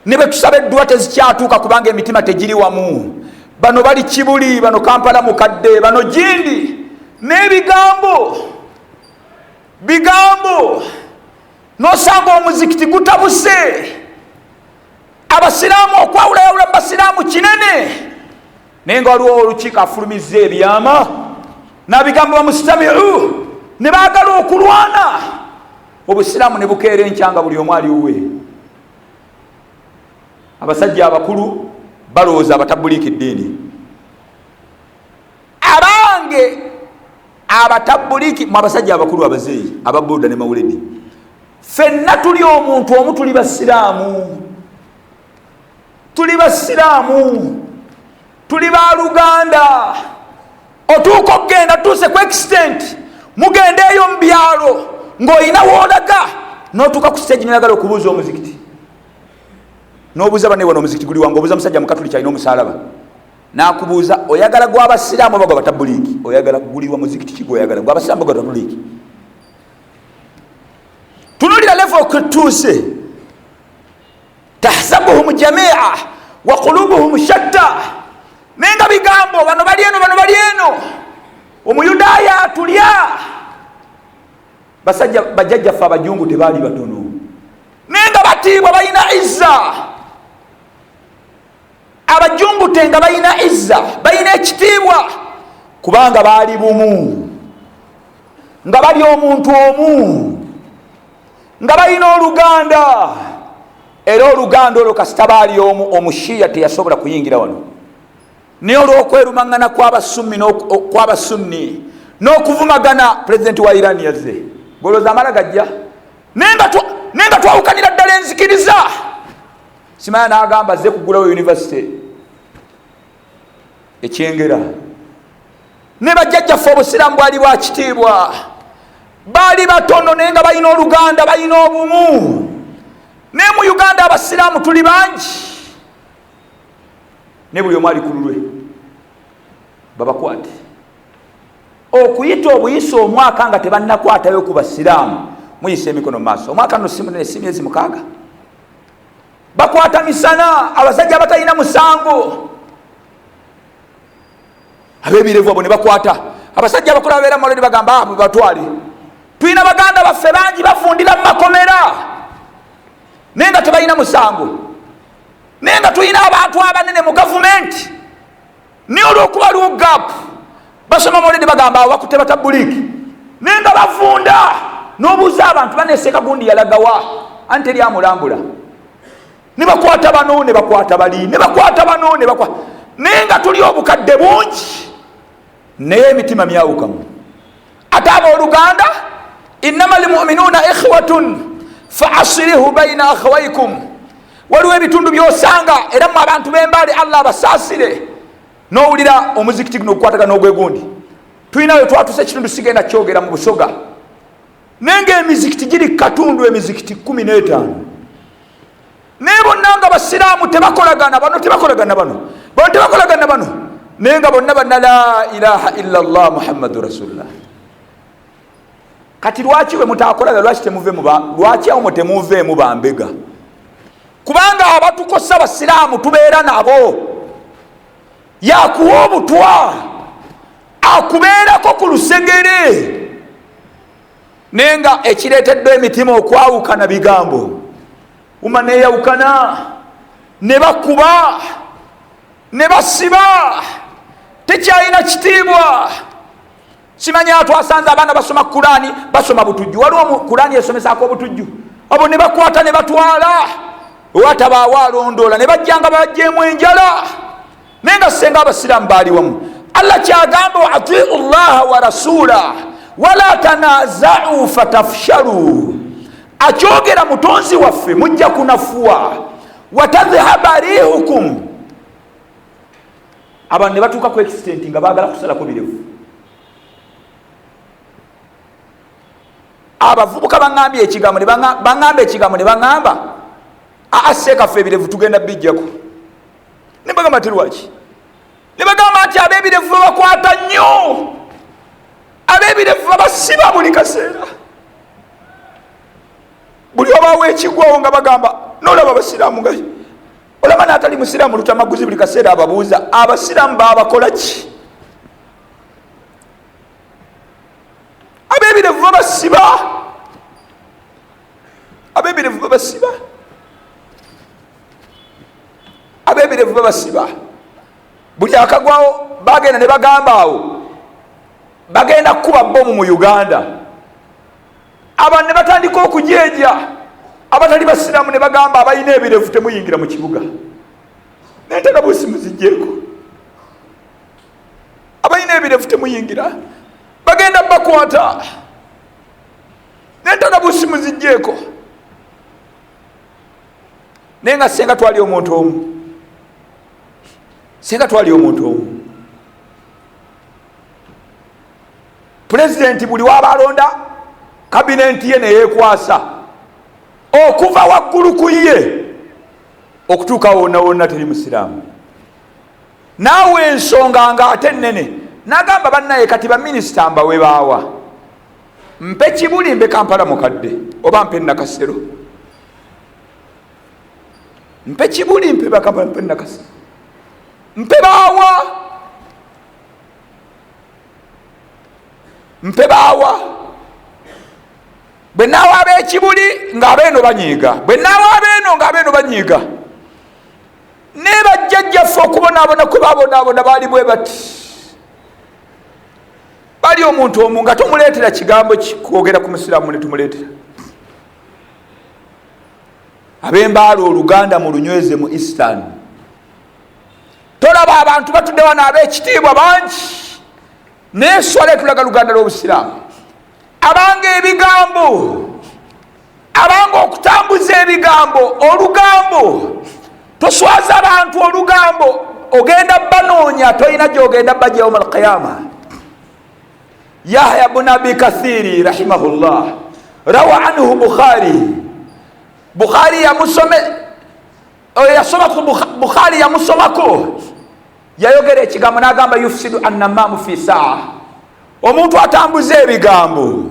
ne bwe tusaba edduwa tezikyatuuka kubanga emitima tegiri wamu. Bano bali Kibuli, bano Kampala mukadde, bano Jindi, n'ebigambo bigambo, n'osanga omuzikiti gutabuse, abasiraamu okwawulayawula mu basiraamu kinene, naye nga waliwo olukiiko afulumizza ebyama n'abigambo bamustamiu, ne baagala okulwana, obusiraamu ne bukeera enkyanga buli omu ali wuwe. Abasajja abakulu balowooza abatabuliiki ddiini, abange abatabuliiki mu abasajja abakulu abazeeyi ababuuda ne mawulidi, ffenna tuli omuntu omu, tuli basiraamu, tuli basiraamu, tuli baluganda. Otuuka okgenda tuuse ku extent mugenda eyo mu byalo ng'olina woolaga, n'otuuka ku stage n'ayagala okubuuza omuzikiti, n'obuuza bane wano omuzikiti guli wange, obuuza musajja mukatuliki alina omusaalaba, n'akubuuza oyagala gw'abasiraamu oba gw'abatabuliiki, oyagala guliwa muzikiti ki gw'oyagala, gw'abasiraamu oba gw'abatabuliiki? Tunuulira level okutuuse, tahsabuhum jamia wa qulubuhum shatta, naye nga bigambo bano bali eno, bano bali eno. Omuyudaaya atulya, basajja bajjajjaffe abajungu tebaali batono, naye nga batiibwa, balina izza. Abajungu te nga balina izza, balina ekitiibwa, kubanga baali bumu, nga bali omuntu omu, nga balina oluganda. Era oluganda olwo kasita baali omu, omushiya teyasobola kuyingira wano. Naye olw'okwerumangana kw'abasunni n'okuvumagana, pulezidenti wa Iran yazze, golooza amala gajja, naye nga twawukanira ddala enzikiriza. Simanya n'agamba azze kugulawo university ekyengera. Ne bajjajjaffe obusiraamu bwali bwa kitiibwa, baali batono naye nga balina oluganda, balina obumu. Naye mu Uganda abasiraamu tuli bangi, ne buli omu ali ku lulwe, babakwate. Okuyita obuyisa omwaka nga tebannakwatayo ku basiraamu, muyisa emikono mu maaso. Omwaka nno si myezi 6, bakwata misana, abasajja abatalina musango, ab'ebirevu abo ne bakwata. Abasajja abakulu ababeera mu malodi bagamba abo batwale. Tulina baganda baffe bangi bafundira mu makomera naye nga tebalina musango, naye nga tulina abantu abanene mu gavumenti, naye olw'okuba aliwo gap, basoma mawulire bagamba abo bakutte batabuliiki, naye nga bafunda. N'obuuza abantu baneeseka gundi yalagawa, anti eri amulambula, ne bakwata bano ne bakwata bali, ne bakwata bano ne bakwata, naye nga tuli obukadde bungi, naye emitima myawukamu. Ate abooluganda, innama almu'minuuna ikhwatun faasilihu baina akhawaikum, waliwo ebitundu byosanga era mu abantu b'embaali Allah abasaasire. N'owulira omuzikiti guno okukwatagana n'ogwegundi, tulinayo twatuse ekitundu sigenda kyogera mu Busoga, naye ng'emizikiti giri katundu emizikiti 15, naye bonna nga basiraamu tebakolagana, bano tebakolagana bano, bano tebakolagana bano, naye nga bonna banna la ilaha illa Allah Muhammadu Rasulullah. Kati lwaki we mutakolaga, lwaki awo temuveemu bambega? Kubanga abatukosa basiraamu tubeera nabo, yakuwa obutwa, akubeerako ku lusegere, naye nga ekireeteddwa emitima okwawukana bigambo. Uma neeyawukana, ne bakuba, ne basiba, tekyalina kitiibwa. simanya twasanze abaana basoma Kurani basoma butujju waliwo Kurani esomesako obutujju abo ne bakwata ne batwala watabaawo alondoola ne bajjanga bajjeemu enjala naye nga senga abasiraamu baali wamu. Allah kyagamba atiu llaha wa rasula wala tanazau fatafshalu, akyogera mutonzi waffe mujja kunafuwa watadhhaba rihukum. Abantu ne batuuka ku extent nga baagala kusalako birevu. Abavubuka baŋŋambye ekigambo ne baŋŋamba seekaffe ebirevu tugenda bijjako. Ne bagamba nti lwaki? Ne bagamba nti ab'ebirevu babakwata nnyo, ab'ebirevu babasiba buli kaseera. Buli wabaawo ekigwawo nga bagamba n'olaba abasiraamu nga olaba n'atali musiraamu lutamaguzi buli kaseera ababuuza abasiraamu baabakola ki? Ab'ebirevu babasiba, ab'ebirevu babasiba, ab'ebirevu babasiba. Buli akagwawo bagenda ne bagamba awo bagenda kuba bomu mu Uganda. Abantu ne batandika okujeeja, abatali basiraamu ne bagamba abalina ebirevu temuyingira mu kibuga. N'entalabuusi muzijjeeko, abalina ebirevu temuyingira, bagenda bakwata. N'entalabuusi muzijjeeko. Naye nga senga twali omuntu omu, senga twali omuntu omu, pulezidenti buli w'abalonda kabinenti ye neyeekwasa okuva waggulu ku ye okutuuka wonna wonna teri musiraamu. Naawe ensonga nga ate nnene n'agamba bannaye kati baminisita mbawe baawa, mpe Kibuli mpe Kampala mukadde oba mpe Nakasero, mpe Kibuli mpe Kampala mpe Nakasero, mpe baawa, mpe baawa. Bwe naawa ab'Ekibuli ng'abeeno banyiiga, bwe naawa abeeno ng'abeeno banyiiga. Ne bajjajjaffe okubonaabona kwe babonaabona baali bwe bati. Bali omuntu omu nga tumuleetera kigambo kwogera ku musiraamu ne tumuleetera. Ab'embaala Oluganda mu lunyweze mu Eastern, tolaba abantu batudde wano ab'ekitiibwa bangi naye swala etulaga Luganda lw'Obusiraamu. Abanga ebigambo, abanga okutambuza ebigambo, olugambo toswaza abantu olugambo ogenda banoonya toyina gy'ogenda bajja yawma al-qiyama. Yahya ibn Abi Kathiri rahimahullah rawa anhu Bukhari yasoma ku Bukhari yamusomako, yayogera ekigambo n'agamba yufsidu annamamu fi saa, omuntu atambuza ebigambo,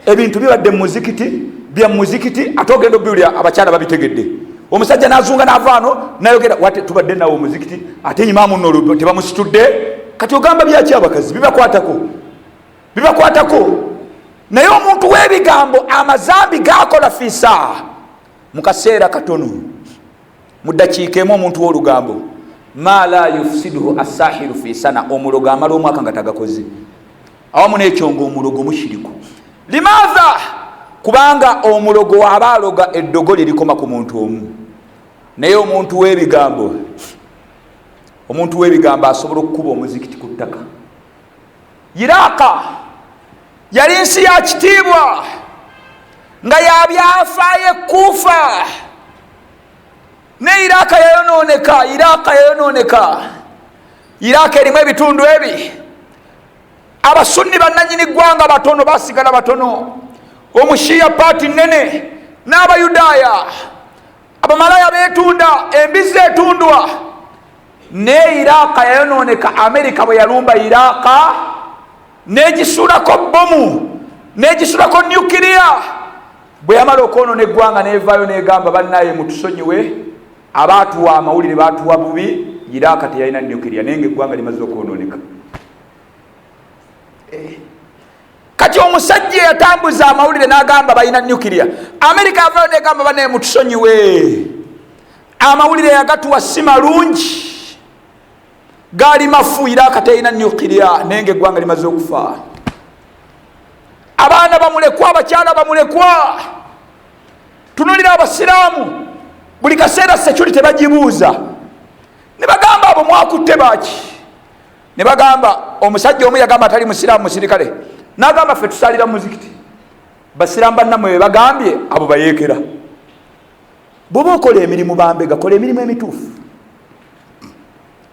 ebintu bibadde mu muzikiti bya muzikiti ate ogenda obiwulira abakyala babitegedde. Omusajja n'azunga n'avaano nayogera wate tubadde nawo muzikiti ate imaamu nno tebamusitudde, kati ogamba byaki abakazi bibakwatako. Naye omuntu w'ebigambo amazambi gakola fi saa, mu kaseera katono, mu ddakiika emu omuntu w'olugambo, ma la yufsiduhu asahiru fi sana, omulogo amala omwaka nga tagakoze. Awamu n'ekyo ng'omulogo mushiriku. Limaadha? Kubanga omulogo waba aloga eddogo lirikoma ku muntu omu. Naye omuntu w'ebigambo asobola okukuba omuzikiti ku ttaka. Iraka yali nsi ya kitiibwa nga yabyafaayo Kufa, ne Iraka yayonooneka. Iraka erimu ebitundu ebi, abasunni bannanyini ggwanga batono basigala batono, omushiya paati nnene n'abayudaaya, abamalaya beetunda, embizi etundwa. Ne Iraka yayonooneka. Amerika bwe yalumba Iraka negisulako bomu, negisulako nyukiriya, bwe yamala okwonoona eggwanga neevaayo negamba bannaye mutusonyiwe, abaatuwa amawulire baatuwa bubi, Iraka teyalina nyukiriya naye ng'eggwanga limaze okwonooneka. Kati omusajja yatambuza amawulire n'agamba balina nyukiriya, Amerika avaayo negamba bannaye mutusonyiwe, amawulire yagatuwa si malungi, gali mafuira akatayina nuclear nenge eggwanga limaze okufa. Abaana bamulekwa, abakyala bamulekwa. Tunulira abasiraamu buli kaseera security bagibuuza ne bagamba abo mwakutte baki. Ne bagamba omusajja omu yagamba atali musiraamu musirikale n'agamba ffe tusalira muzikiti. Basiraamu bannamwe be bagambye abo bayeekera. Bw'oba okola emirimu bambega, kola emirimu emituufu.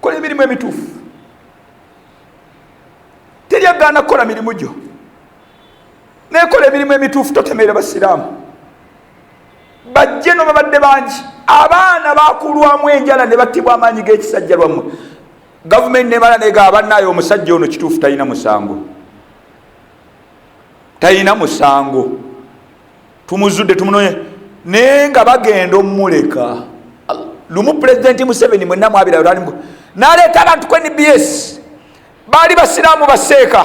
Kola emirimu emituufu. Teryagaana kukola mirimu gyo. Nekola emirimu emituufu totemerera basiraamu. Bajje no babadde bangi. Abaana bakulwamu enjala ne battibwa amaanyi g'ekisajja lwammwe. Gavumenti nebala nega bannayo omusajja ono kituufu talina musango. Talina musango. Tumuzudde tumunoye. Nenga bagenda omuleka. Lumu President Museveni mwenna mwabira olali mko. Naleeta abantu ku NBS. Bali basiraamu baseeka.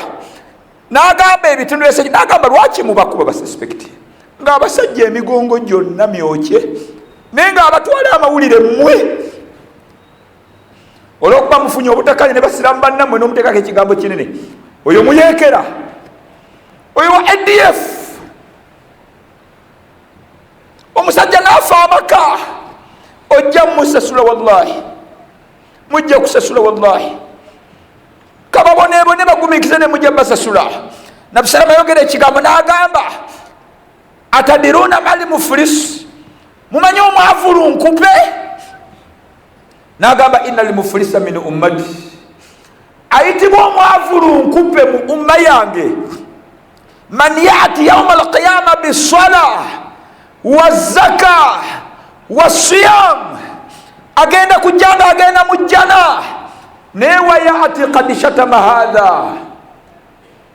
N'agamba ebitundu by'essajja n'agamba lwaki mubakuba basuspect. Ng'abasajja emigongo gyonna myokye. Naye ng'abatwala amawulire mmwe. Olw'okuba mufunye obutakkaanya ne basiraamu bannammwe n'omuteekako ekigambo kinene. Oyo muyeekera. Oyo wa ADF. Omusajja n'afa amaka. Ojja musasula wallahi. Mujja kusasula wallahi. Kababoneebone bagumiikize ne mujja basasula. Nabisalamu ayogera ekigambo n'agamba atadiruna mali muflis. Mumanyi omwavulu nkupe. N'agamba inna limuflisa min ummati. Ayitibwa omwavulu nkupe mu umma yange. Man ya'ti yawma al-qiyama bis-salah waz-zakah was-siyam. Agenda kujjanga agenda mujjana. Newa ya'ti qad shatama hadha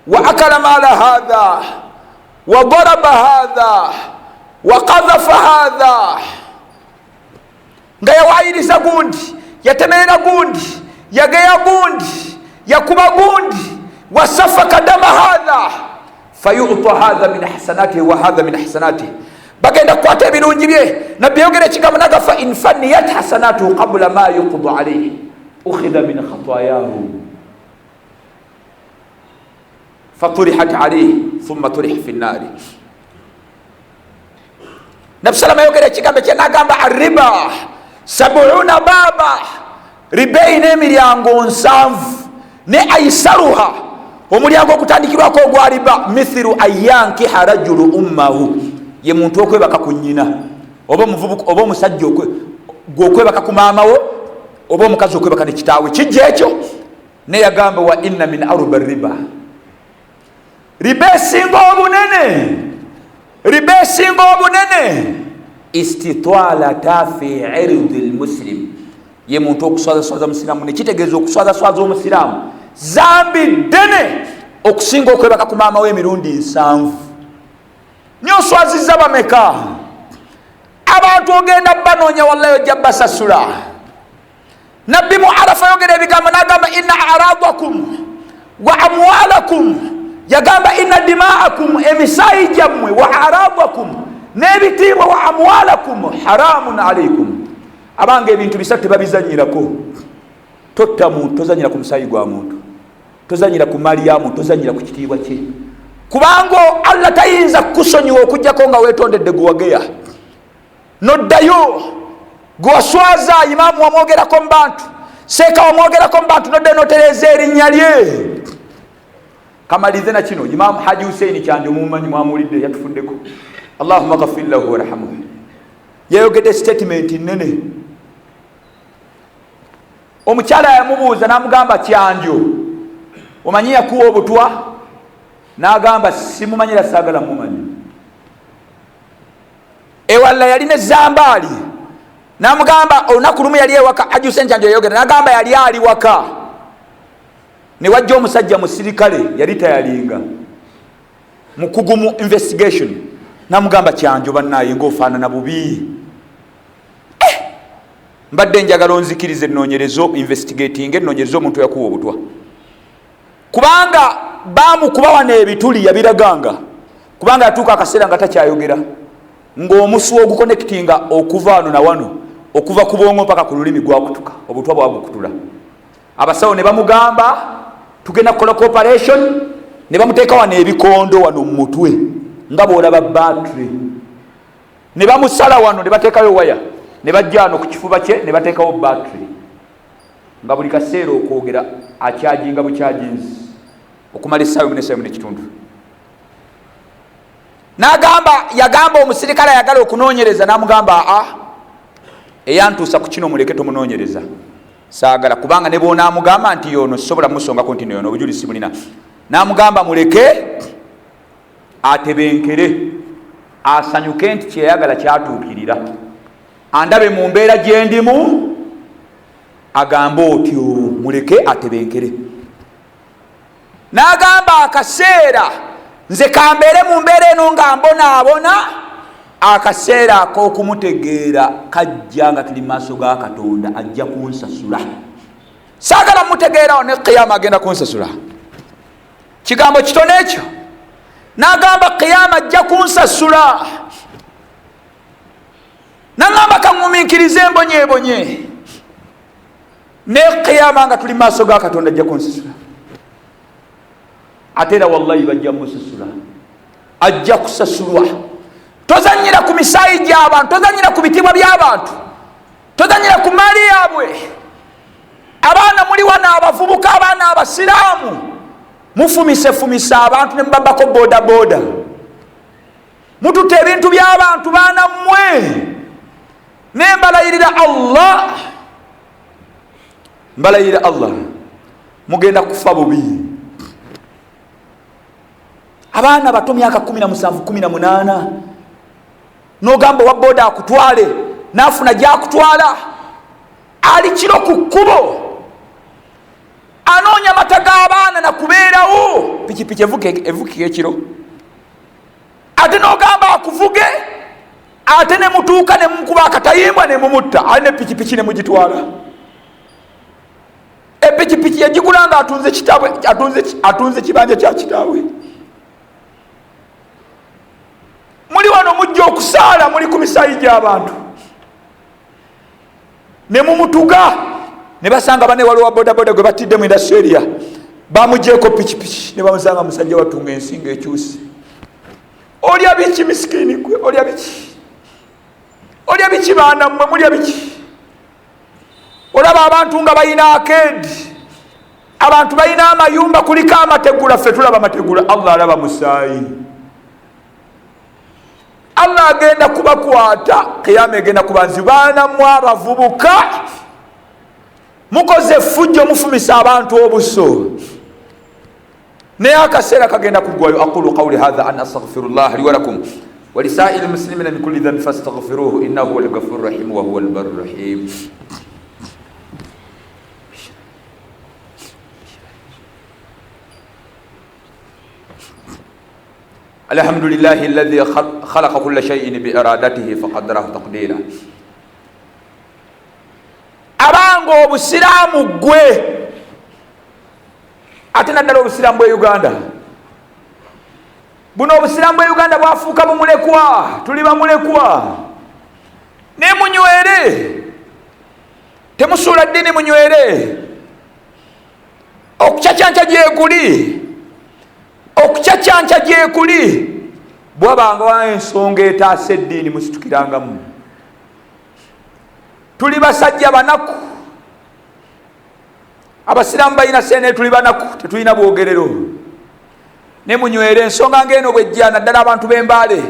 wa akala mala hadha wa daraba hadha wa qadhafa hadha. Nga yawayiriza gundi, yatemerera gundi, yageya gundi, yakuba gundi, wasafaka dama hadha fayu'ta hadha min hasanatihi wa hadha min hasanatihi. Bagenda kukwata ebirungi bye. Nabbi yogera ekigambo nagafa in faniyat hasanatuhu qabla ma yuqdu alayhi ukhidha min khatayahu faturihat alayhi thumma turih fi an-nar. Nabbi salama yogera ekigambo kye nagamba arriba 70 baba. Riba ine emiryango 7 ne aisaruha. Omulyango okutandikirwako ogwa riba mithiru ayyanki harajulu ummahu. Ye muntu okwebaka ku nnyina oba omuvubuka oba omusajja okwebaka ku maamawo oba omukazi okwebaka ne kitaawe. Kijja ekyo ne yagamba wa inna min aruba riba. Riba esinga obunene. Riba esinga obunene istitwalata fi irdi almuslim. Ye muntu okuswaza musiraamu ne kitegeeza okuswaza omusiraamu zambi ddene okusinga okwebaka ku maama we emirundi 7. Nyoswaziza bameka. Abantu ogenda banoonya wallahi ojja basasula. Nabbi mu Arafa yogera ebigambo n'agamba inna aradakum wa amwalakum. Yagamba inna dima'akum emisaayi gyammwe wa aradakum n'ebitiibwa wa amwalakum haramun alaykum. Abange ebintu bisatu babizanyirako. Totta muntu, tozanyira ku musaayi gwa muntu, tozanyira ku mali ya muntu, tozanyira ku kitiibwa kye. Kubango Allah tayinza kusonyiwa okujjako nga weetondedde guwageya. Noddayo gwaswaza imamu wamwogerako mu bantu, seeka wamwogerako mu bantu, nodde notereeza erinnya lye. Kamalize na kino Imamu Haji Hussein Kyanjo mumanyi mwamuulidde yatufuddeko. Allahumma ghafir lahu warhamhu. Yayogedde statement nnene. Omukyala yamubuuza n'amugamba Kyanjo omanyi yakuwa obutwa? N'agamba simumanyira saagala mumanyi. Ewalla yalina ezambaali. N'amugamba olunaku lumu yali ewaka. Haji Hussein Kyanjo yayogera n'agamba yali ali waka. Ne wajja omusajja musirikale yali tayalinga mukugu mu investigation. N'amugamba Kyanjo bannaye ng'ofaanana bubi. Mbadde njagala onzikirize ennoonyerezo investigating ennoonyerezo omuntu yakuwa obutwa. Kubanga bamukuba wano ebituli yabiraganga. Kubanga yatuuka akaseera nga takyayogera. Ng'omusu oguconnectinga okuva wano na wano, okuva ku bwongo mpaka ku lulimi gwakutuka, obutwa bwabukutula. abasawo ne bamugamba tugenda kukola cooperation, ne bamuteeka wano ebikondo wano mu mutwe nga bwolaba battery, ne bamusala wano ne bateekayo waya, ne bajja wano ku kifuba kye ne bateekawo battery, nga buli kaseera okwogera akyajinga bukyajinzi okumala essaawa emu n'ekitundu. Yagamba omusirikale ayagala okunoonyereza, n'amugamba eyantuusa ku kino muleke tumunoonyereza, saagala, kubanga ne bonaamugamba nti yono sisobola musongako nti yono obujulizi bulina, n'amugamba muleke atebenkere, asanyuke nti kyeyagala kyatuukirira, andabe mu mbeera gye ndimu, agamba otyo, muleke atebenkere. N'agamba akaseera nze kambeere mu mbeera eno nga mbonaabona, akaseera ak'okumutegeera kajja nga tuli maaso ga Katonda, ajja kunsasula. Saagala mutegeerawo ne qiyama agenda kunsasula. Kigambo kitono ekyo. N'agamba qiyama ajja kunsasula. N'agamba kaŋŋumiikirize mbonyeebonye. Ne qiyama nga tuli maaso ga Katonda ajja kunsasula. Ate era wallahi bajja musasula. Ajja kusasulwa. Tozanyira ku misaayi gy'abantu, tozanyira ku bitibwa by'abantu, tozanyira ku maali yaabwe. Abaana muli wano abavubuka, abaana abasiraamu, mufumisa abantu ne mubabako bodaboda, mututte ebintu by'abantu baana mmwe. Ne mbalayirira Allah, mugenda kufa bubi. Abaana bato myaka 17 18, n'ogamba wa boda akutwale, n'afuna gy'akutwala, ali kiro ku kkubo, anoonya mata g'abaana na kubeerawo, pikipiki evukika ekiro, ate n'ogamba akuvuge, ate ne mutuuka ne mukuba akatayimbwa ne mumutta, ali ne pikipiki ne mugitwala. Epikipiki yagigula nga atunze kitaawe, atunze kibanja kya kitaawe. Muli wano mujja okusaala, muli ku misaayi gy'abantu, ne mumutuga, ne basanga bane waliwo wa bodaboda gwe batidde mu indasitria, bamugyeko pikipiki, ne bamusanga musajja watunga ensinga ekyusi. Olya biki misikini gwe, olya biki? Olya biki baana mmwe, mulya biki? Olaba abantu nga balina akeedi, abantu balina amayumba, kuliko amategula, ffe tulaba amategula, Allah alaba musaayi. Allah agenda kubakwata, qiyama egenda kubanzibaana mu abavubuka, mukoze effujjo, mufumisa abantu obuso, naye akaseera kagenda kuggwayo. Aqulu qawli hadha an astaghfirullah li wa lakum wa lisaa'il muslimina min kulli dhanbin fastaghfiruhu innahu huwal ghafurur rahim wa huwal barrur rahim. الحمد لله الذي خلق كل شيء بإرادته فقدره تقديرا. Abango obusiraamu gwe, ate naddala obusiraamu bwe Uganda, buno obusiraamu bwe Uganda bwafuuka bumulekwa, tuli bamulekwa. Ne munywere, temusuula ddiini munywere, okucacyanca gyekuli, okucacyanca gyekuli, bwabanga ensonga etaasa eddiini musitukirangamu. Tuli basajja banaku, abasiraamu balina sene, tuli banaku, tetulina bwogerero. Ne munywere, ensonga ng'eno bwejja, naddala abantu b'Embaale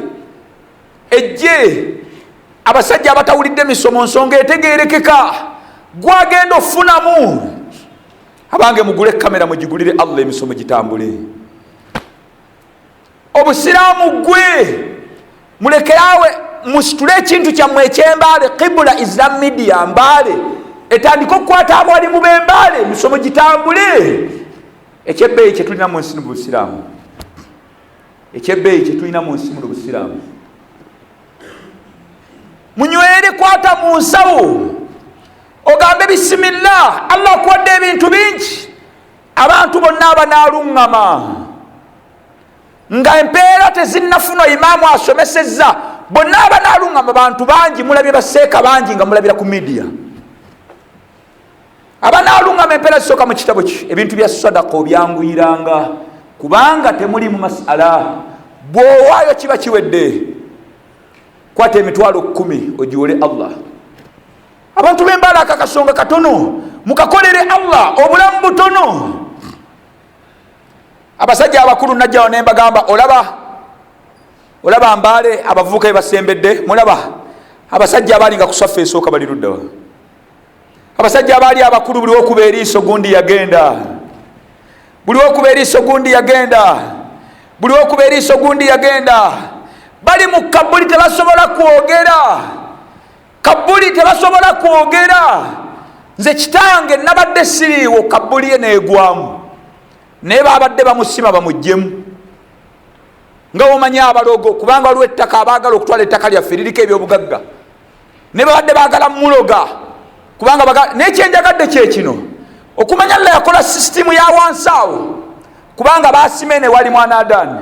ejje, abasajja abatawulidde misomo, nsonga etegeerekeka, gwagenda ofunamu, abange mugule kamera mugigulire Allah emisomo gitambule. Obusiraamu gwe mulekerawe, musitule ekintu kyammwe eky'Embaale, Qibla Islam Media Mbaale etandika okukwata abalimu b'Embaale, emisomo gitambule. Ekyebbeeyi kye tulina mu nsi mu busiraamu, ekyebbeeyi kye tulina mu nsi mu busiraamu. Munywere, kwata mu nsawo, ogambe bisimillah, Allah akuwadde ebintu bingi, abantu bonna abanaaluŋŋama, nga empeera tezinnafuna imaamu asomesezza, bonna abanaaluŋŋama bantu bangi, mulabye baseeka bangi nga mulabira ku media. abanaalungama empeera zisooka mu kitabo ki ebintu bya sadaka obyanguyiranga kubanga temuli mu masala. Bw'owaayo kiba kiwedde. Kwata emitwalo 10 ogiwole Allah. Abantu b'embaala akakasonga katono mukakolere Allah obulamu butono. Abasajja abakulu najjawo ne mbagamba olaba Mbaale abavubuka ebasembedde mulaba abasajja abalinga kusaffe esooka bali luddawa. Abasajja abaali abakulu buli wokuba eriiso gundi yagenda. Buli wokuba eriiso gundi yagenda. Buli wokuba eriiso gundi yagenda. Bali mu Kabuli tebasobola kwogera. Kabuli tebasobola kwogera. Nze kitange nabadde siriiwo Kabuli ye neegwamu. Naye babadde bamusima bamuggyemu. Nga omanya abalogo kubanga waliwo ettaka abaagala okutwala ettaka lyaffe liriko ebyobugagga. Ne babadde baagala muloga kubanga nekyenjagadde kyekino okumanya Allah yakola sisitimu ya wansi awo kubanga basime ne wali mwana Adani.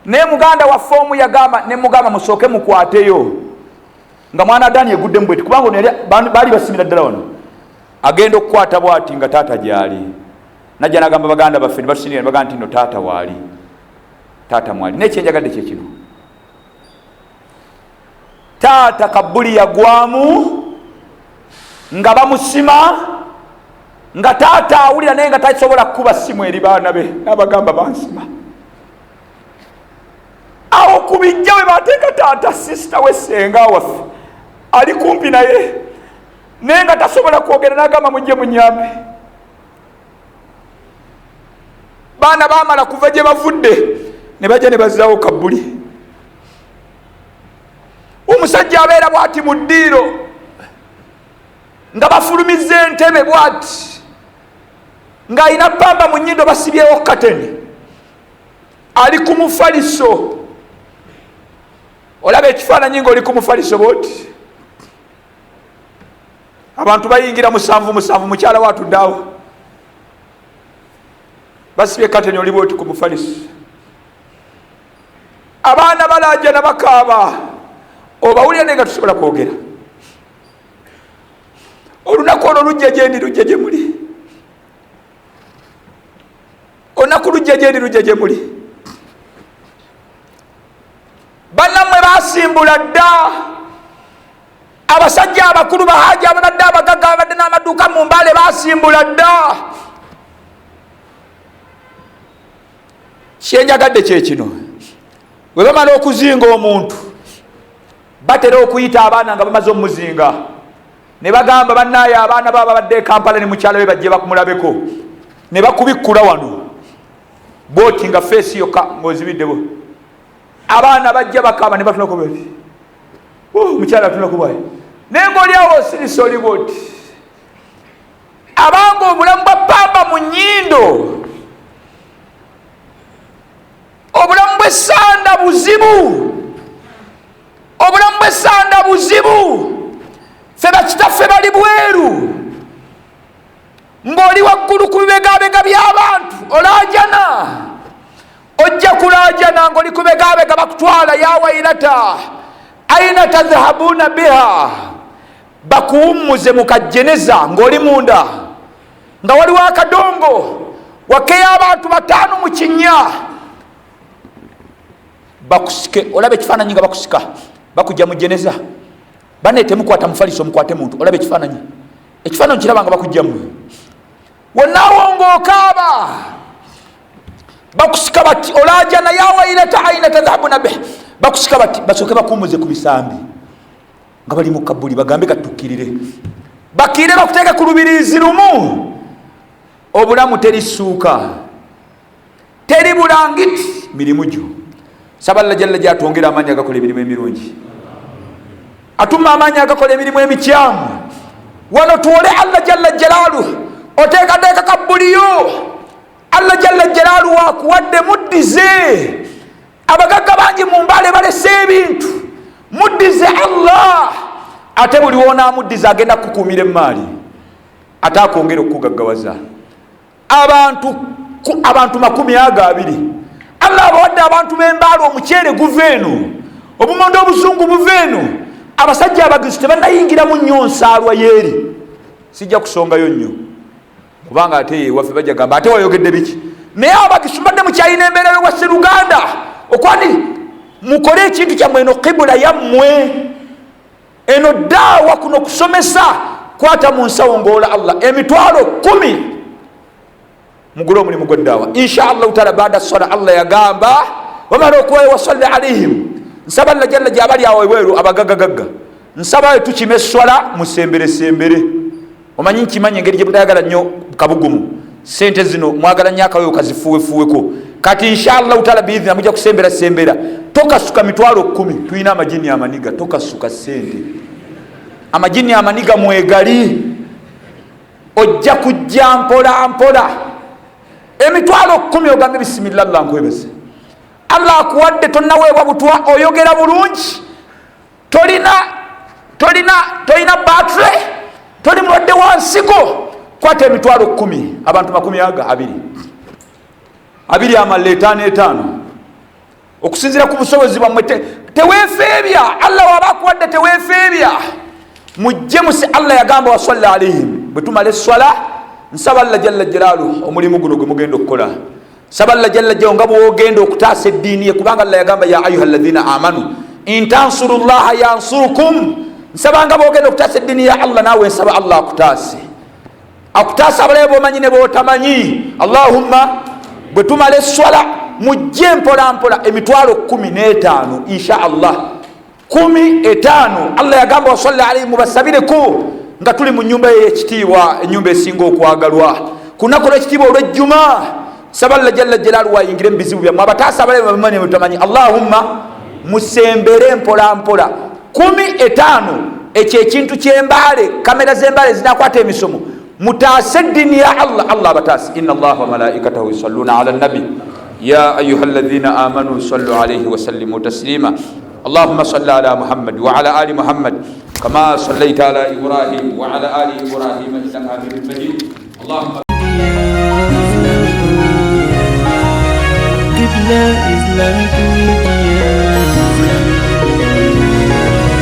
Ne muganda wa fomu yagamba ne mugamba musooke mukwateyo nga mwana Adani yegudde mu bweti kubanga bali basimira ddala wano. Agenda okukwata bwati nga taata gyali. Najja nagamba baganda baffe ne batusinira bagamba nti no taata waali. Taata mwali. Nekyenjagadde kyekino. Taata Kabuli yagwamu nga bamusima nga taata awulira naye nga tasobola kuba simu eri baana be n'abagamba bansima. Awo kubijja we bateeka taata sisita we senga waffe ali kumpi naye naye nga tasobola kwogera n'agamba mujje munyambe. Baana baamala kuva gye bavudde ne bajja ne bazzaawo Kabuli. Omusajja abeera bw'ati mu ddiiro nga bafulumiza entebe bw'ati ng'alina ppamba mu nnyindo basibyewo kateni ali ku mufaliso. Olaba ekifaananyi ng'oli ku mufaliso bw'oti. Abantu bayingira 7 mukyala waatudde awo basibye kateni oli bw'oti ku mufaliso. Abaana balaajana bakaaba obawulira naye nga tusobola kwogera. Olunaku olwo lujja gyendi lujja gye muli. Olunaku lujja gyendi lujja gye muli. Bannammwe basimbula dda. Abasajja abakulu bahaaji ababadde abagagga ababadde n'amaduuka mu Mbaale basimbula dda. Kyenjagadde kyekino bwe bamala okuzinga omuntu batera okuyita abaana nga bamaze omumuzinga ne bagamba bannaaye abaana baba badde Kampala ne mukyala we bajje bakumulabeko ne bakubikkula wano booti nga feesi yokka ng'ozibiddebo. Abaana bajja bakaaba ne batulako bati mukyala atulako bwayi naye ng'oli awo osirisa oli booti. Abanga obulamu bwa ppamba mu nnyindo obulamu bw'essanda buzibu. Obulamu bw'essanda buzibu. Ffe bakitaffe bali bweru ng'oli waggulu ku bibegabega by'abantu olaajana. Ojja kulaajana ng'oli ku bibegabega bakutwala ya wailata aina tadhhabuna biha bakuwummuze mu kajjeneza ng'oli munda nga waliwo akadongo wakeyo abantu 5 mu kinnya bakusike. Olaba ekifaananyi nga bakusika bakujja mu jeneza bane temukwata mufaliso mukwate muntu. Olaba ekifaananyi kiraba nga bakujjamu wonnaawo ng'okaaba bakusika bati olaajana ya wailata aina tadhhabuna bih bakusika bati basooke bakuumuze ku bisambi nga bali mu Kabuli bagambe katukkirire bakiire bakuteeke ku lubiriizi lumu. Obulamu terissuuka teri bulangiti mirimu gyo. Saba Allah jalla gyatwongera amaanyi agakola emirimu emirungi atuma amaanyi agakola emirimu emikyamu wano tuwole Allah jalla jalaaluhu oteekateeka Kabuliyo. Allah jalla jalaaluhu akuwadde muddize. Abagagga bangi mu Mbaale balese ebintu muddize Allah ate buli wonaamuddiza agenda kukuumira emaali ate akwongera okukugaggawaza. Abantu 20 Allah abawadde abantu b'Embaale omuceere guveeno obumondo obuzungu buveeno. Abasajja abagizi tebannayingira mu nnyo nsaalwa yeeri sijja kusongayo nnyo kubanga ate waffe bajja gamba ate wayogedde biki naye abakisumbadde mukyalina embeera yowassa Luganda okwani mukole ekintu kyammwe eno kibula yammwe eno daawa kuno kusomesa kwata mu nsawo ng'ola Allah emitwalo 10 mugule omulimu gw'eddaawa inshallah taala baada sola Allah yagamba wamala okuwayo wasalli alaihim nsaba Allah jalla gyabali awo ebweru abagagagagga nsaba tukime swala musembere omanyi nkimanyi engeri gye mutayagala nnyo kabugumu sente zino mwagala nnyo akawewo kazifuwefuweko kati inshallah taala biidhina mujja kusembera tokasuka mitwalo 10 tulina amajini amaniga tokasuka sente amajini amaniga mwegali ojja kujja mpola emitwalo 10 ogambe bisimillah Allah nkwebeze Allah akuwadde tonnaweebwa butwa oyogera bulungi tolina battery toli mulwadde wansigo kwata emitwalo 10 abantu 20 abiri amalle 5 okusinzira ku busobozi bwammwe teweefeebya Allah waba akuwadde teweefeebya mujje musi Allah yagamba wasalli alaihim bwe tumala esswala nsaba Allah jalla jalaaluhu omulimu guno gwe mugenda okukola nsaba Allah jalla jalaaluhu nga bw'ogenda okutaasa eddiini ye kubanga Allah yagamba ya ayuha alladhina amanu in tansurullaha yansurukum nsaba nga bw'ogenda okutaasa eddiini ya Allah naawe nsaba Allah akutaasa abalabe b'omanyi ne b'otamanyi Allahumma bwe tumala esswala mujje mpola emitwalo 15 insha Allah 15 Allah yagamba wasalli alayhi mubasabireko nga tuli mu nyumba y'ekitiibwa ennyumba esinga okwagalwa kunaku lw'ekitiibwa olw'ejjuma saba Allah jalla jalaaluhu ayingire mu bizibu byammwe abataasa abalabe babimanyi mutamanyi Allahumma musembere mpola 15 ekyo ekintu ky'embaale kamera z'embaale zinakwata emisomo mutaase eddiini ya Allah abataase inna Allaha wa malaikatahu yusalluna ala nabi ya ayuha alladhina amanu sallu alayhi wa sallimu taslima اللهم صل على محمد وعلى آل محمد كما صليت على إبراهيم وعلى آل إبراهيم إنك حميد مجيد اللهم